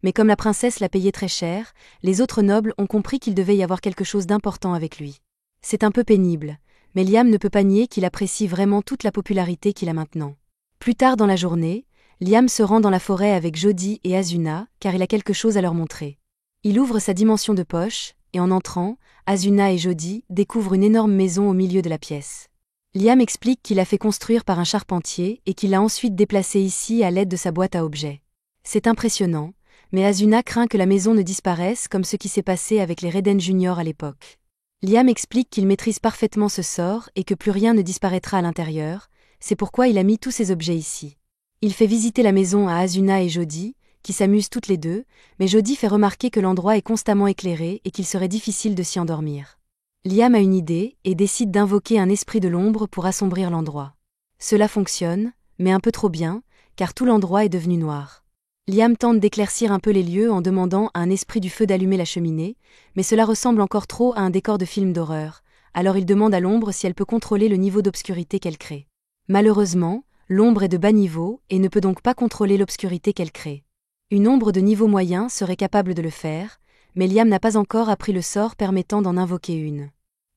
A: mais comme la princesse l'a payé très cher, les autres nobles ont compris qu'il devait y avoir quelque chose d'important avec lui. C'est un peu pénible, mais Liam ne peut pas nier qu'il apprécie vraiment toute la popularité qu'il a maintenant. Plus tard dans la journée, Liam se rend dans la forêt avec Jody et Asuna, car il a quelque chose à leur montrer. Il ouvre sa dimension de poche, et en entrant, Asuna et Jody découvrent une énorme maison au milieu de la pièce. Liam explique qu'il l'a fait construire par un charpentier et qu'il l'a ensuite déplacé ici à l'aide de sa boîte à objets. C'est impressionnant, mais Asuna craint que la maison ne disparaisse comme ce qui s'est passé avec les Reden Junior à l'époque. Liam explique qu'il maîtrise parfaitement ce sort et que plus rien ne disparaîtra à l'intérieur, c'est pourquoi il a mis tous ses objets ici. Il fait visiter la maison à Asuna et Jody, qui s'amusent toutes les deux, mais Jody fait remarquer que l'endroit est constamment éclairé et qu'il serait difficile de s'y endormir. Liam a une idée et décide d'invoquer un esprit de l'ombre pour assombrir l'endroit. Cela fonctionne, mais un peu trop bien, car tout l'endroit est devenu noir. Liam tente d'éclaircir un peu les lieux en demandant à un esprit du feu d'allumer la cheminée, mais cela ressemble encore trop à un décor de film d'horreur, alors il demande à l'ombre si elle peut contrôler le niveau d'obscurité qu'elle crée. Malheureusement, l'ombre est de bas niveau et ne peut donc pas contrôler l'obscurité qu'elle crée. Une ombre de niveau moyen serait capable de le faire, mais Liam n'a pas encore appris le sort permettant d'en invoquer une.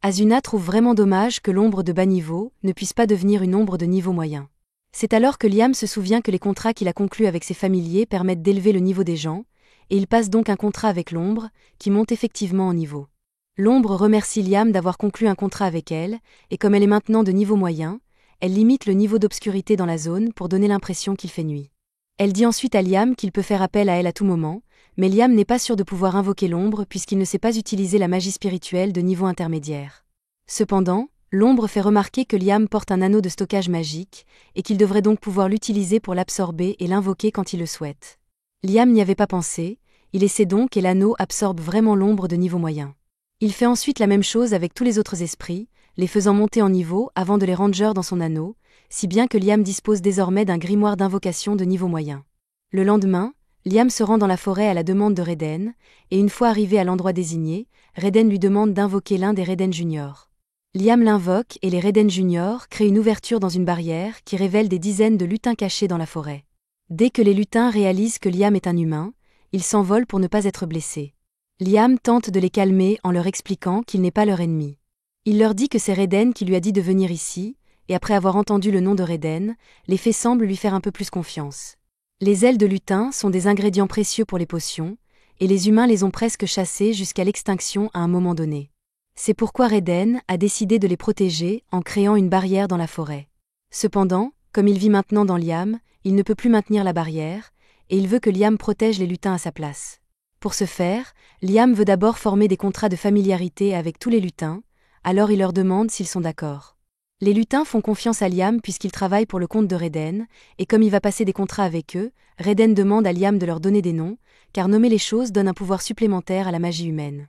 A: Asuna trouve vraiment dommage que l'ombre de bas niveau ne puisse pas devenir une ombre de niveau moyen. C'est alors que Liam se souvient que les contrats qu'il a conclus avec ses familiers permettent d'élever le niveau des gens, et il passe donc un contrat avec l'ombre, qui monte effectivement en niveau. L'ombre remercie Liam d'avoir conclu un contrat avec elle, et comme elle est maintenant de niveau moyen, elle limite le niveau d'obscurité dans la zone pour donner l'impression qu'il fait nuit. Elle dit ensuite à Liam qu'il peut faire appel à elle à tout moment, mais Liam n'est pas sûr de pouvoir invoquer l'ombre puisqu'il ne sait pas utiliser la magie spirituelle de niveau intermédiaire. Cependant, l'ombre fait remarquer que Liam porte un anneau de stockage magique, et qu'il devrait donc pouvoir l'utiliser pour l'absorber et l'invoquer quand il le souhaite. Liam n'y avait pas pensé, il essaie donc et l'anneau absorbe vraiment l'ombre de niveau moyen. Il fait ensuite la même chose avec tous les autres esprits, les faisant monter en niveau avant de les ranger dans son anneau, si bien que Liam dispose désormais d'un grimoire d'invocation de niveau moyen. Le lendemain, Liam se rend dans la forêt à la demande de Reden, et une fois arrivé à l'endroit désigné, Reden lui demande d'invoquer l'un des Reden Juniors. Liam l'invoque et les Reden Juniors créent une ouverture dans une barrière qui révèle des dizaines de lutins cachés dans la forêt. Dès que les lutins réalisent que Liam est un humain, ils s'envolent pour ne pas être blessés. Liam tente de les calmer en leur expliquant qu'il n'est pas leur ennemi. Il leur dit que c'est Reden qui lui a dit de venir ici, et après avoir entendu le nom de Reden, les faits semblent lui faire un peu plus confiance. Les ailes de lutin sont des ingrédients précieux pour les potions, et les humains les ont presque chassés jusqu'à l'extinction à un moment donné. C'est pourquoi Reden a décidé de les protéger en créant une barrière dans la forêt. Cependant, comme il vit maintenant dans Liam, il ne peut plus maintenir la barrière, et il veut que Liam protège les lutins à sa place. Pour ce faire, Liam veut d'abord former des contrats de familiarité avec tous les lutins, alors il leur demande s'ils sont d'accord. Les lutins font confiance à Liam puisqu'ils travaillent pour le compte de Reden, et comme il va passer des contrats avec eux, Reden demande à Liam de leur donner des noms, car nommer les choses donne un pouvoir supplémentaire à la magie humaine.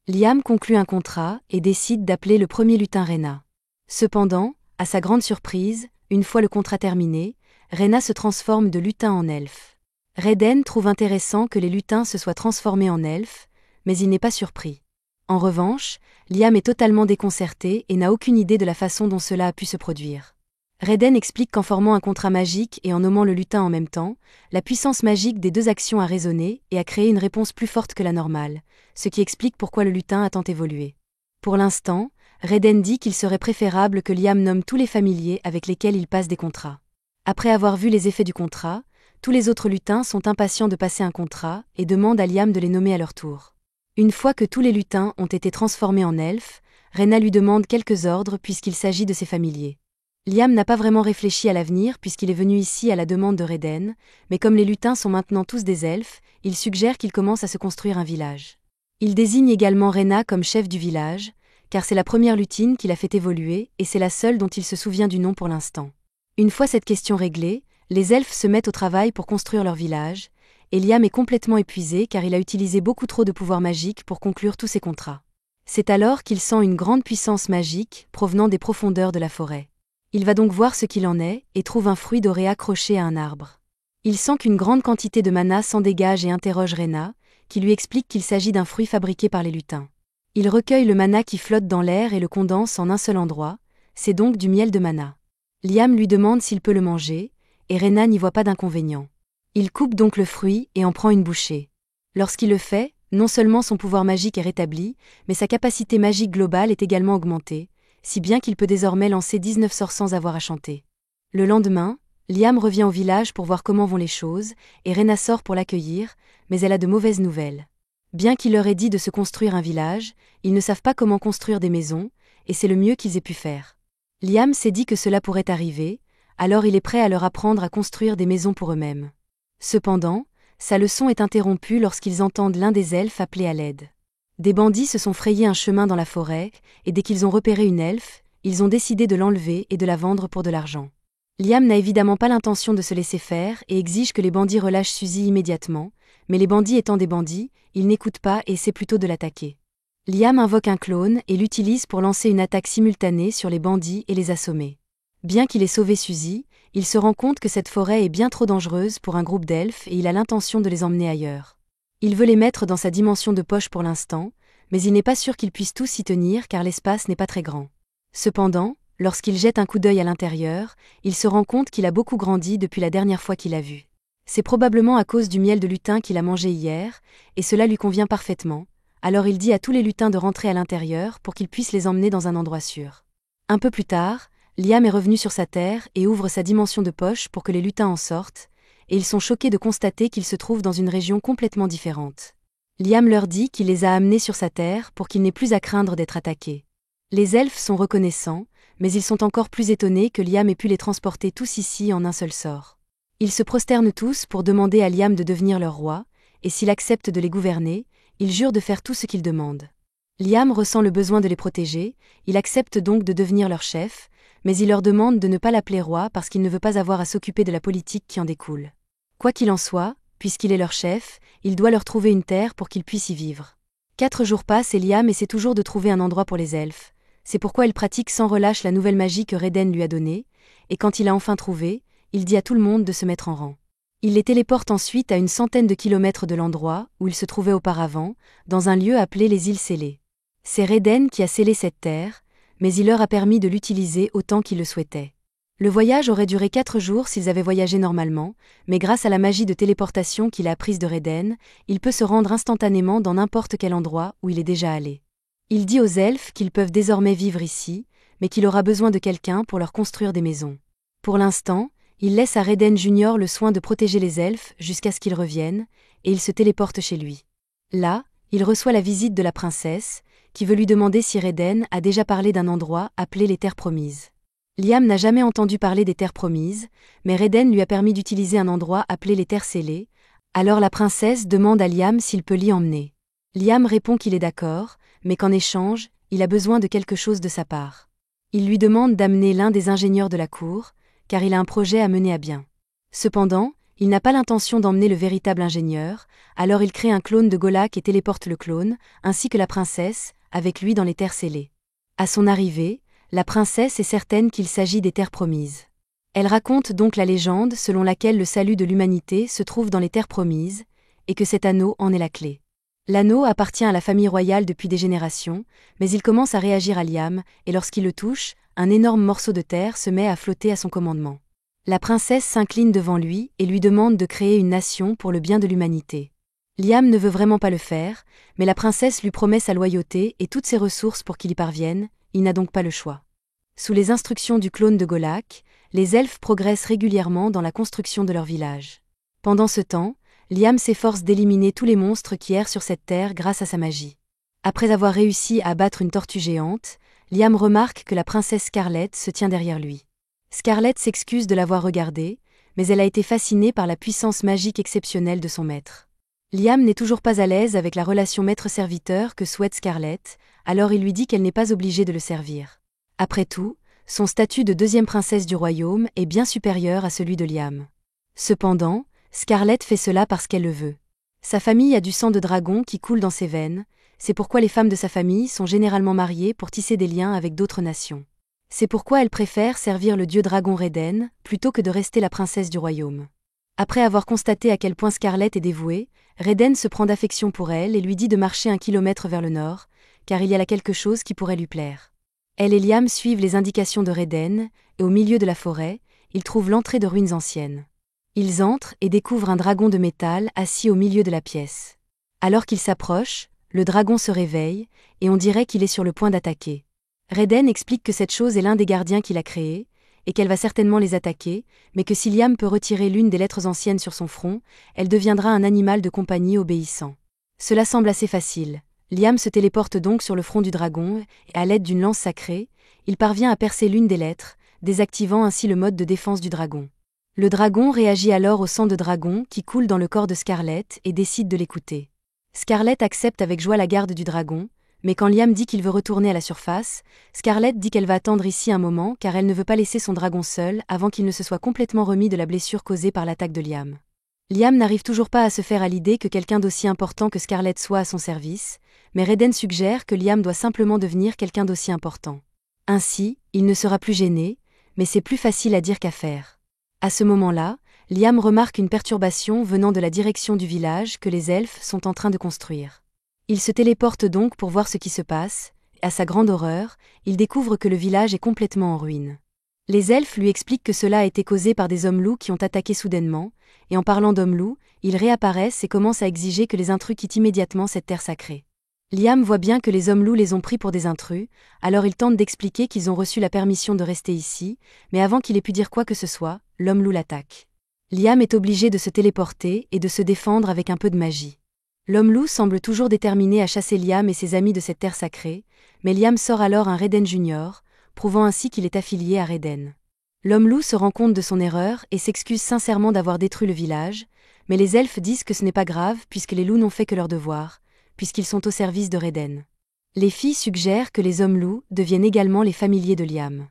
A: Liam conclut un contrat et décide d'appeler le premier lutin Rena. Cependant, à sa grande surprise, une fois le contrat terminé, Rena se transforme de lutin en elfe. Reden trouve intéressant que les lutins se soient transformés en elfes, mais il n'est pas surpris. En revanche, Liam est totalement déconcerté et n'a aucune idée de la façon dont cela a pu se produire. Reden explique qu'en formant un contrat magique et en nommant le lutin en même temps, la puissance magique des deux actions a résonné et a créé une réponse plus forte que la normale, ce qui explique pourquoi le lutin a tant évolué. Pour l'instant, Reden dit qu'il serait préférable que Liam nomme tous les familiers avec lesquels il passe des contrats. Après avoir vu les effets du contrat, tous les autres lutins sont impatients de passer un contrat et demandent à Liam de les nommer à leur tour. Une fois que tous les lutins ont été transformés en elfes, Rena lui demande quelques ordres puisqu'il s'agit de ses familiers. Liam n'a pas vraiment réfléchi à l'avenir puisqu'il est venu ici à la demande de Reden, mais comme les lutins sont maintenant tous des elfes, il suggère qu'il commence à se construire un village. Il désigne également Rena comme chef du village, car c'est la première lutine qu'il a fait évoluer et c'est la seule dont il se souvient du nom pour l'instant. Une fois cette question réglée, les elfes se mettent au travail pour construire leur village, et Liam est complètement épuisé car il a utilisé beaucoup trop de pouvoirs magiques pour conclure tous ses contrats. C'est alors qu'il sent une grande puissance magique provenant des profondeurs de la forêt. Il va donc voir ce qu'il en est et trouve un fruit doré accroché à un arbre. Il sent qu'une grande quantité de mana s'en dégage et interroge Rena, qui lui explique qu'il s'agit d'un fruit fabriqué par les lutins. Il recueille le mana qui flotte dans l'air et le condense en un seul endroit, c'est donc du miel de mana. Liam lui demande s'il peut le manger, et Rena n'y voit pas d'inconvénient. Il coupe donc le fruit et en prend une bouchée. Lorsqu'il le fait, non seulement son pouvoir magique est rétabli, mais sa capacité magique globale est également augmentée, si bien qu'il peut désormais lancer 19 sorts sans avoir à chanter. Le lendemain, Liam revient au village pour voir comment vont les choses, et Rena sort pour l'accueillir, mais elle a de mauvaises nouvelles. Bien qu'il leur ait dit de se construire un village, ils ne savent pas comment construire des maisons, et c'est le mieux qu'ils aient pu faire. Liam s'est dit que cela pourrait arriver, alors il est prêt à leur apprendre à construire des maisons pour eux-mêmes. Cependant, sa leçon est interrompue lorsqu'ils entendent l'un des elfes appeler à l'aide. Des bandits se sont frayés un chemin dans la forêt, et dès qu'ils ont repéré une elfe, ils ont décidé de l'enlever et de la vendre pour de l'argent. Liam n'a évidemment pas l'intention de se laisser faire et exige que les bandits relâchent Suzy immédiatement, mais les bandits étant des bandits, ils n'écoutent pas et essaient plutôt de l'attaquer. Liam invoque un clone et l'utilise pour lancer une attaque simultanée sur les bandits et les assommer. Bien qu'il ait sauvé Suzy, il se rend compte que cette forêt est bien trop dangereuse pour un groupe d'elfes et il a l'intention de les emmener ailleurs. Il veut les mettre dans sa dimension de poche pour l'instant, mais il n'est pas sûr qu'ils puissent tous s'y tenir car l'espace n'est pas très grand. Cependant, lorsqu'il jette un coup d'œil à l'intérieur, il se rend compte qu'il a beaucoup grandi depuis la dernière fois qu'il l'a vu. C'est probablement à cause du miel de lutin qu'il a mangé hier, et cela lui convient parfaitement, alors il dit à tous les lutins de rentrer à l'intérieur pour qu'ils puissent les emmener dans un endroit sûr. Un peu plus tard, Liam est revenu sur sa terre et ouvre sa dimension de poche pour que les lutins en sortent, et ils sont choqués de constater qu'ils se trouvent dans une région complètement différente. Liam leur dit qu'il les a amenés sur sa terre pour qu'ils n'aient plus à craindre d'être attaqués. Les elfes sont reconnaissants, mais ils sont encore plus étonnés que Liam ait pu les transporter tous ici en un seul sort. Ils se prosternent tous pour demander à Liam de devenir leur roi, et s'il accepte de les gouverner, ils jurent de faire tout ce qu'il demande. Liam ressent le besoin de les protéger, il accepte donc de devenir leur chef, mais il leur demande de ne pas l'appeler roi parce qu'il ne veut pas avoir à s'occuper de la politique qui en découle. Quoi qu'il en soit, puisqu'il est leur chef, il doit leur trouver une terre pour qu'ils puissent y vivre. 4 jours passent et Liam essaie toujours de trouver un endroit pour les elfes, c'est pourquoi il pratique sans relâche la nouvelle magie que Reden lui a donnée, et quand il a enfin trouvé, il dit à tout le monde de se mettre en rang. Il les téléporte ensuite à une centaine de kilomètres de l'endroit où ils se trouvaient auparavant, dans un lieu appelé les îles scellées. C'est Reden qui a scellé cette terre, mais il leur a permis de l'utiliser autant qu'ils le souhaitaient. Le voyage aurait duré 4 jours s'ils avaient voyagé normalement, mais grâce à la magie de téléportation qu'il a apprise de Reden, il peut se rendre instantanément dans n'importe quel endroit où il est déjà allé. Il dit aux elfes qu'ils peuvent désormais vivre ici, mais qu'il aura besoin de quelqu'un pour leur construire des maisons. Pour l'instant, il laisse à Reden Junior le soin de protéger les elfes jusqu'à ce qu'ils reviennent, et il se téléporte chez lui. Là, il reçoit la visite de la princesse, qui veut lui demander si Reden a déjà parlé d'un endroit appelé les Terres Promises. Liam n'a jamais entendu parler des Terres Promises, mais Reden lui a permis d'utiliser un endroit appelé les Terres Scellées, alors la princesse demande à Liam s'il peut l'y emmener. Liam répond qu'il est d'accord, mais qu'en échange, il a besoin de quelque chose de sa part. Il lui demande d'amener l'un des ingénieurs de la cour, car il a un projet à mener à bien. Cependant, il n'a pas l'intention d'emmener le véritable ingénieur, alors il crée un clone de Golak et téléporte le clone, ainsi que la princesse, avec lui dans les Terres Scellées. À son arrivée, la princesse est certaine qu'il s'agit des Terres Promises. Elle raconte donc la légende selon laquelle le salut de l'humanité se trouve dans les Terres Promises, et que cet anneau en est la clé. L'anneau appartient à la famille royale depuis des générations, mais il commence à réagir à Liam, et lorsqu'il le touche, un énorme morceau de terre se met à flotter à son commandement. La princesse s'incline devant lui et lui demande de créer une nation pour le bien de l'humanité. Liam ne veut vraiment pas le faire, mais la princesse lui promet sa loyauté et toutes ses ressources pour qu'il y parvienne, il n'a donc pas le choix. Sous les instructions du clone de Golak, les elfes progressent régulièrement dans la construction de leur village. Pendant ce temps, Liam s'efforce d'éliminer tous les monstres qui errent sur cette terre grâce à sa magie. Après avoir réussi à abattre une tortue géante, Liam remarque que la princesse Scarlett se tient derrière lui. Scarlett s'excuse de l'avoir regardée, mais elle a été fascinée par la puissance magique exceptionnelle de son maître. Liam n'est toujours pas à l'aise avec la relation maître-serviteur que souhaite Scarlett, alors il lui dit qu'elle n'est pas obligée de le servir. Après tout, son statut de deuxième princesse du royaume est bien supérieur à celui de Liam. Cependant, Scarlett fait cela parce qu'elle le veut. Sa famille a du sang de dragon qui coule dans ses veines, c'est pourquoi les femmes de sa famille sont généralement mariées pour tisser des liens avec d'autres nations. C'est pourquoi elle préfère servir le dieu dragon Reden, plutôt que de rester la princesse du royaume. Après avoir constaté à quel point Scarlett est dévouée, Reden se prend d'affection pour elle et lui dit de marcher 1 kilomètre vers le nord, car il y a là quelque chose qui pourrait lui plaire. Elle et Liam suivent les indications de Reden, et au milieu de la forêt, ils trouvent l'entrée de ruines anciennes. Ils entrent et découvrent un dragon de métal assis au milieu de la pièce. Alors qu'ils s'approchent, le dragon se réveille, et on dirait qu'il est sur le point d'attaquer. Reden explique que cette chose est l'un des gardiens qu'il a créé, et qu'elle va certainement les attaquer, mais que si Liam peut retirer l'une des lettres anciennes sur son front, elle deviendra un animal de compagnie obéissant. Cela semble assez facile. Liam se téléporte donc sur le front du dragon, et à l'aide d'une lance sacrée, il parvient à percer l'une des lettres, désactivant ainsi le mode de défense du dragon. Le dragon réagit alors au sang de dragon qui coule dans le corps de Scarlett et décide de l'écouter. Scarlett accepte avec joie la garde du dragon, mais quand Liam dit qu'il veut retourner à la surface, Scarlett dit qu'elle va attendre ici un moment car elle ne veut pas laisser son dragon seul avant qu'il ne se soit complètement remis de la blessure causée par l'attaque de Liam. Liam n'arrive toujours pas à se faire à l'idée que quelqu'un d'aussi important que Scarlett soit à son service, mais Reden suggère que Liam doit simplement devenir quelqu'un d'aussi important. Ainsi, il ne sera plus gêné, mais c'est plus facile à dire qu'à faire. À ce moment-là, Liam remarque une perturbation venant de la direction du village que les elfes sont en train de construire. Il se téléporte donc pour voir ce qui se passe, et à sa grande horreur, il découvre que le village est complètement en ruine. Les elfes lui expliquent que cela a été causé par des hommes-loups qui ont attaqué soudainement, et en parlant d'hommes-loups, ils réapparaissent et commencent à exiger que les intrus quittent immédiatement cette terre sacrée. Liam voit bien que les hommes-loups les ont pris pour des intrus, alors il tente d'expliquer qu'ils ont reçu la permission de rester ici, mais avant qu'il ait pu dire quoi que ce soit, l'homme-loup l'attaque. Liam est obligé de se téléporter et de se défendre avec un peu de magie. L'homme-loup semble toujours déterminé à chasser Liam et ses amis de cette terre sacrée, mais Liam sort alors un Reden Junior, prouvant ainsi qu'il est affilié à Reden. L'homme-loup se rend compte de son erreur et s'excuse sincèrement d'avoir détruit le village, mais les elfes disent que ce n'est pas grave puisque les loups n'ont fait que leur devoir, puisqu'ils sont au service de Reden. Les filles suggèrent que les hommes-loups deviennent également les familiers de Liam.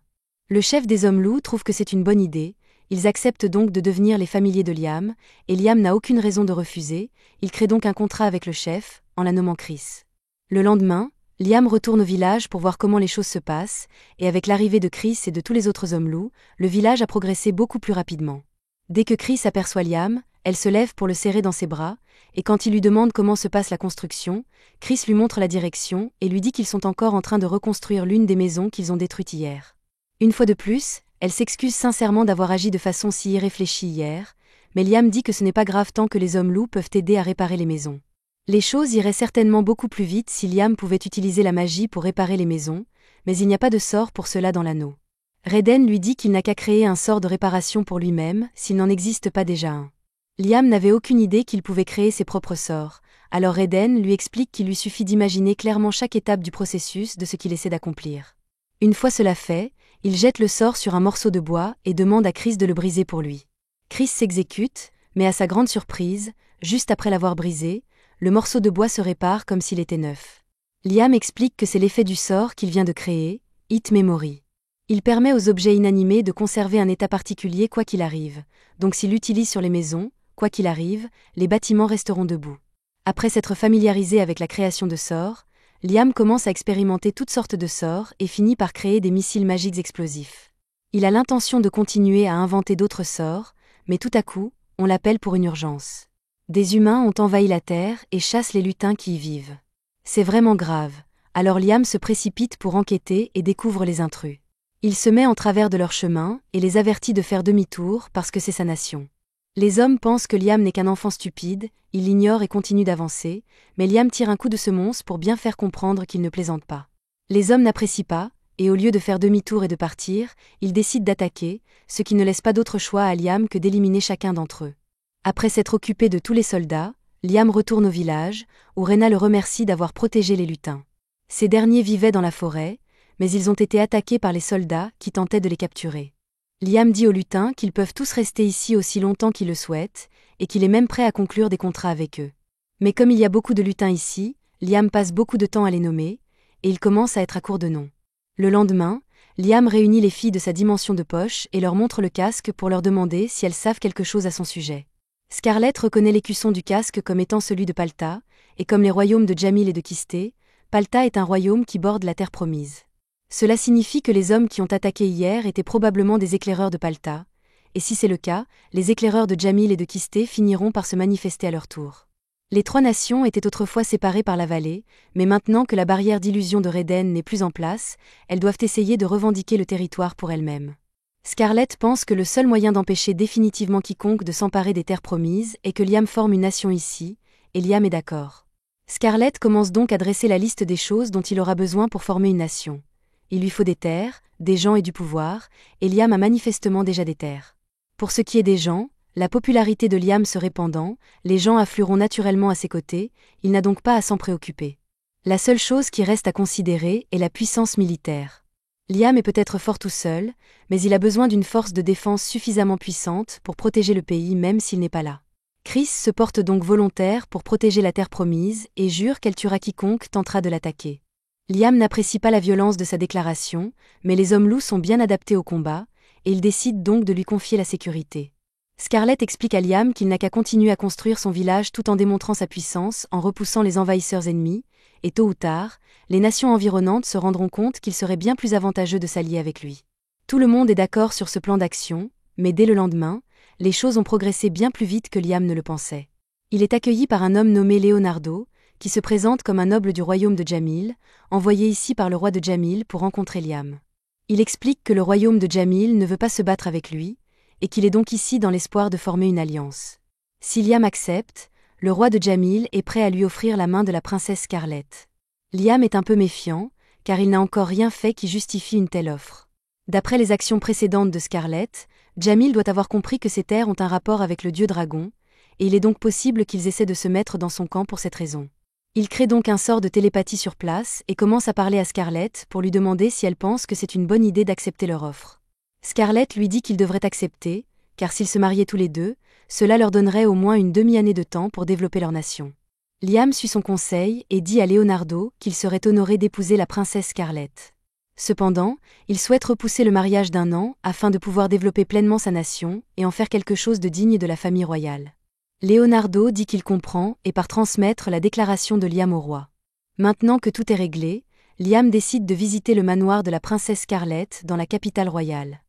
A: Le chef des hommes-loups trouve que c'est une bonne idée, ils acceptent donc de devenir les familiers de Liam, et Liam n'a aucune raison de refuser, il crée donc un contrat avec le chef, en la nommant Chris. Le lendemain, Liam retourne au village pour voir comment les choses se passent, et avec l'arrivée de Chris et de tous les autres hommes-loups, le village a progressé beaucoup plus rapidement. Dès que Chris aperçoit Liam, elle se lève pour le serrer dans ses bras, et quand il lui demande comment se passe la construction, Chris lui montre la direction et lui dit qu'ils sont encore en train de reconstruire l'une des maisons qu'ils ont détruites hier. Une fois de plus, elle s'excuse sincèrement d'avoir agi de façon si irréfléchie hier, mais Liam dit que ce n'est pas grave tant que les hommes-loups peuvent aider à réparer les maisons. Les choses iraient certainement beaucoup plus vite si Liam pouvait utiliser la magie pour réparer les maisons, mais il n'y a pas de sort pour cela dans l'anneau. Reden lui dit qu'il n'a qu'à créer un sort de réparation pour lui-même, s'il n'en existe pas déjà un. Liam n'avait aucune idée qu'il pouvait créer ses propres sorts, alors Reden lui explique qu'il lui suffit d'imaginer clairement chaque étape du processus de ce qu'il essaie d'accomplir. Une fois cela fait, il jette le sort sur un morceau de bois et demande à Chris de le briser pour lui. Chris s'exécute, mais à sa grande surprise, juste après l'avoir brisé, le morceau de bois se répare comme s'il était neuf. Liam explique que c'est l'effet du sort qu'il vient de créer, It Memory. Il permet aux objets inanimés de conserver un état particulier quoi qu'il arrive, donc s'il l'utilise sur les maisons, quoi qu'il arrive, les bâtiments resteront debout. Après s'être familiarisé avec la création de sorts, Liam commence à expérimenter toutes sortes de sorts et finit par créer des missiles magiques explosifs. Il a l'intention de continuer à inventer d'autres sorts, mais tout à coup, on l'appelle pour une urgence. Des humains ont envahi la Terre et chassent les lutins qui y vivent. C'est vraiment grave, alors Liam se précipite pour enquêter et découvre les intrus. Il se met en travers de leur chemin et les avertit de faire demi-tour parce que c'est sa nation. Les hommes pensent que Liam n'est qu'un enfant stupide, ils l'ignorent et continuent d'avancer, mais Liam tire un coup de semonce pour bien faire comprendre qu'il ne plaisante pas. Les hommes n'apprécient pas, et au lieu de faire demi-tour et de partir, ils décident d'attaquer, ce qui ne laisse pas d'autre choix à Liam que d'éliminer chacun d'entre eux. Après s'être occupé de tous les soldats, Liam retourne au village, où Rena le remercie d'avoir protégé les lutins. Ces derniers vivaient dans la forêt, mais ils ont été attaqués par les soldats qui tentaient de les capturer. Liam dit aux lutins qu'ils peuvent tous rester ici aussi longtemps qu'ils le souhaitent, et qu'il est même prêt à conclure des contrats avec eux. Mais comme il y a beaucoup de lutins ici, Liam passe beaucoup de temps à les nommer, et il commence à être à court de noms. Le lendemain, Liam réunit les filles de sa dimension de poche et leur montre le casque pour leur demander si elles savent quelque chose à son sujet. Scarlett reconnaît l'écusson du casque comme étant celui de Palta, et comme les royaumes de Jamil et de Kisté, Palta est un royaume qui borde la terre promise. Cela signifie que les hommes qui ont attaqué hier étaient probablement des éclaireurs de Palta, et si c'est le cas, les éclaireurs de Jamil et de Kisté finiront par se manifester à leur tour. Les trois nations étaient autrefois séparées par la vallée, mais maintenant que la barrière d'illusion de Reden n'est plus en place, elles doivent essayer de revendiquer le territoire pour elles-mêmes. Scarlett pense que le seul moyen d'empêcher définitivement quiconque de s'emparer des terres promises est que Liam forme une nation ici, et Liam est d'accord. Scarlett commence donc à dresser la liste des choses dont il aura besoin pour former une nation. Il lui faut des terres, des gens et du pouvoir, et Liam a manifestement déjà des terres. Pour ce qui est des gens, la popularité de Liam se répandant, les gens afflueront naturellement à ses côtés, il n'a donc pas à s'en préoccuper. La seule chose qui reste à considérer est la puissance militaire. Liam est peut-être fort tout seul, mais il a besoin d'une force de défense suffisamment puissante pour protéger le pays même s'il n'est pas là. Chris se porte donc volontaire pour protéger la terre promise et jure qu'elle tuera quiconque tentera de l'attaquer. Liam n'apprécie pas la violence de sa déclaration, mais les hommes-loups sont bien adaptés au combat, et il décide donc de lui confier la sécurité. Scarlett explique à Liam qu'il n'a qu'à continuer à construire son village tout en démontrant sa puissance en repoussant les envahisseurs ennemis, et tôt ou tard, les nations environnantes se rendront compte qu'il serait bien plus avantageux de s'allier avec lui. Tout le monde est d'accord sur ce plan d'action, mais dès le lendemain, les choses ont progressé bien plus vite que Liam ne le pensait. Il est accueilli par un homme nommé Leonardo, qui se présente comme un noble du royaume de Jamil, envoyé ici par le roi de Jamil pour rencontrer Liam. Il explique que le royaume de Jamil ne veut pas se battre avec lui, et qu'il est donc ici dans l'espoir de former une alliance. Si Liam accepte, le roi de Jamil est prêt à lui offrir la main de la princesse Scarlett. Liam est un peu méfiant, car il n'a encore rien fait qui justifie une telle offre. D'après les actions précédentes de Scarlett, Jamil doit avoir compris que ces terres ont un rapport avec le dieu dragon, et il est donc possible qu'ils essaient de se mettre dans son camp pour cette raison. Il crée donc un sort de télépathie sur place et commence à parler à Scarlett pour lui demander si elle pense que c'est une bonne idée d'accepter leur offre. Scarlett lui dit qu'ils devraient accepter, car s'ils se mariaient tous les deux, cela leur donnerait au moins une demi-année de temps pour développer leur nation. Liam suit son conseil et dit à Leonardo qu'il serait honoré d'épouser la princesse Scarlett. Cependant, il souhaite repousser le mariage d'1 an afin de pouvoir développer pleinement sa nation et en faire quelque chose de digne de la famille royale. Leonardo dit qu'il comprend et part transmettre la déclaration de Liam au roi. Maintenant que tout est réglé, Liam décide de visiter le manoir de la princesse Scarlett dans la capitale royale.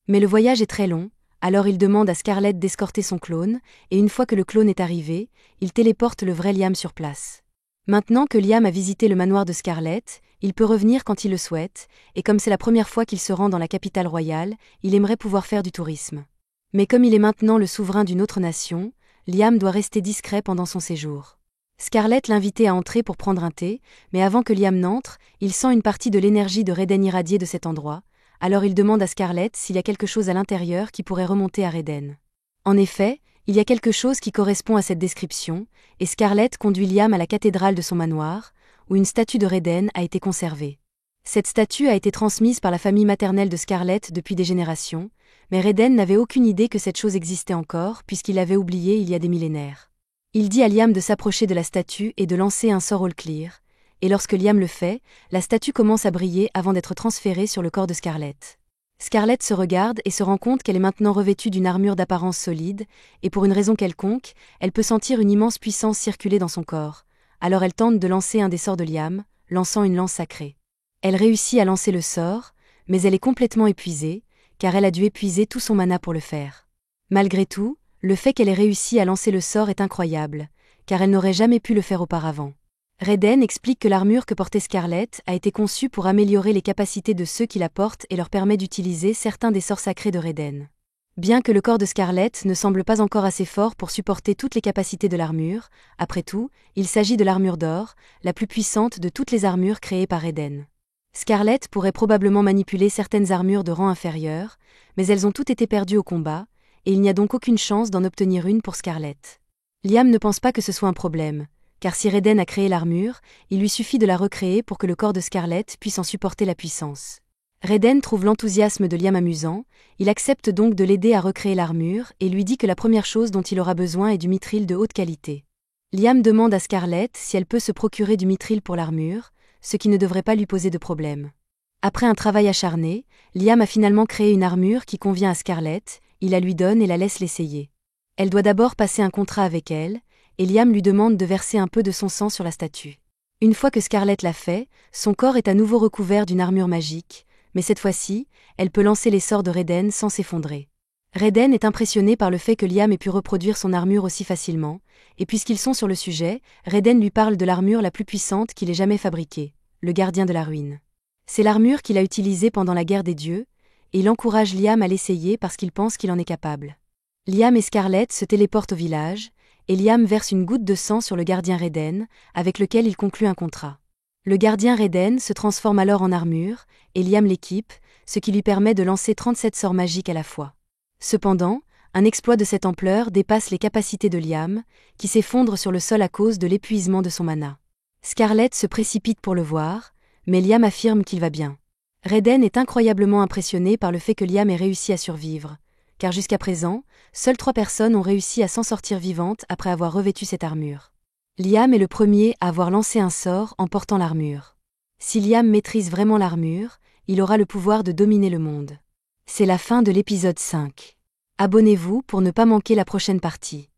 A: Mais le voyage est très long, alors il demande à Scarlett d'escorter son clone, et une fois que le clone est arrivé, il téléporte le vrai Liam sur place. Maintenant que Liam a visité le manoir de Scarlett, il peut revenir quand il le souhaite, et comme c'est la première fois qu'il se rend dans la capitale royale, il aimerait pouvoir faire du tourisme. Mais comme il est maintenant le souverain d'une autre nation, Liam doit rester discret pendant son séjour. Scarlett l'invitait à entrer pour prendre un thé, mais avant que Liam n'entre, il sent une partie de l'énergie de Reden irradier de cet endroit, alors il demande à Scarlett s'il y a quelque chose à l'intérieur qui pourrait remonter à Reden. En effet, il y a quelque chose qui correspond à cette description, et Scarlett conduit Liam à la cathédrale de son manoir, où une statue de Reden a été conservée. Cette statue a été transmise par la famille maternelle de Scarlett depuis des générations, mais Reden n'avait aucune idée que cette chose existait encore puisqu'il l'avait oubliée il y a des millénaires. Il dit à Liam de s'approcher de la statue et de lancer un sort All Clear, et lorsque Liam le fait, la statue commence à briller avant d'être transférée sur le corps de Scarlett. Scarlett se regarde et se rend compte qu'elle est maintenant revêtue d'une armure d'apparence solide, et pour une raison quelconque, elle peut sentir une immense puissance circuler dans son corps. Alors elle tente de lancer un des sorts de Liam, lançant une lance sacrée. Elle réussit à lancer le sort, mais elle est complètement épuisée, car elle a dû épuiser tout son mana pour le faire. Malgré tout, le fait qu'elle ait réussi à lancer le sort est incroyable, car elle n'aurait jamais pu le faire auparavant. Reden explique que l'armure que portait Scarlett a été conçue pour améliorer les capacités de ceux qui la portent et leur permet d'utiliser certains des sorts sacrés de Reden. Bien que le corps de Scarlett ne semble pas encore assez fort pour supporter toutes les capacités de l'armure, après tout, il s'agit de l'armure d'or, la plus puissante de toutes les armures créées par Reden. Scarlett pourrait probablement manipuler certaines armures de rang inférieur, mais elles ont toutes été perdues au combat, et il n'y a donc aucune chance d'en obtenir une pour Scarlett. Liam ne pense pas que ce soit un problème, car si Reden a créé l'armure, il lui suffit de la recréer pour que le corps de Scarlett puisse en supporter la puissance. Reden trouve l'enthousiasme de Liam amusant, il accepte donc de l'aider à recréer l'armure et lui dit que la première chose dont il aura besoin est du mithril de haute qualité. Liam demande à Scarlett si elle peut se procurer du mithril pour l'armure, ce qui ne devrait pas lui poser de problème. Après un travail acharné, Liam a finalement créé une armure qui convient à Scarlett, il la lui donne et la laisse l'essayer. Elle doit d'abord passer un contrat avec elle, et Liam lui demande de verser un peu de son sang sur la statue. Une fois que Scarlett l'a fait, son corps est à nouveau recouvert d'une armure magique, mais cette fois-ci, elle peut lancer les sorts de Reden sans s'effondrer. Reden est impressionné par le fait que Liam ait pu reproduire son armure aussi facilement, et puisqu'ils sont sur le sujet, Reden lui parle de l'armure la plus puissante qu'il ait jamais fabriquée, le gardien de la ruine. C'est l'armure qu'il a utilisée pendant la guerre des dieux, et il encourage Liam à l'essayer parce qu'il pense qu'il en est capable. Liam et Scarlett se téléportent au village, et Liam verse une goutte de sang sur le gardien Reden, avec lequel il conclut un contrat. Le gardien Reden se transforme alors en armure, et Liam l'équipe, ce qui lui permet de lancer 37 sorts magiques à la fois. Cependant, un exploit de cette ampleur dépasse les capacités de Liam, qui s'effondre sur le sol à cause de l'épuisement de son mana. Scarlett se précipite pour le voir, mais Liam affirme qu'il va bien. Reden est incroyablement impressionné par le fait que Liam ait réussi à survivre, car jusqu'à présent, seules 3 personnes ont réussi à s'en sortir vivantes après avoir revêtu cette armure. Liam est le premier à avoir lancé un sort en portant l'armure. Si Liam maîtrise vraiment l'armure, il aura le pouvoir de dominer le monde. C'est la fin de l'épisode 5. Abonnez-vous pour ne pas manquer la prochaine partie.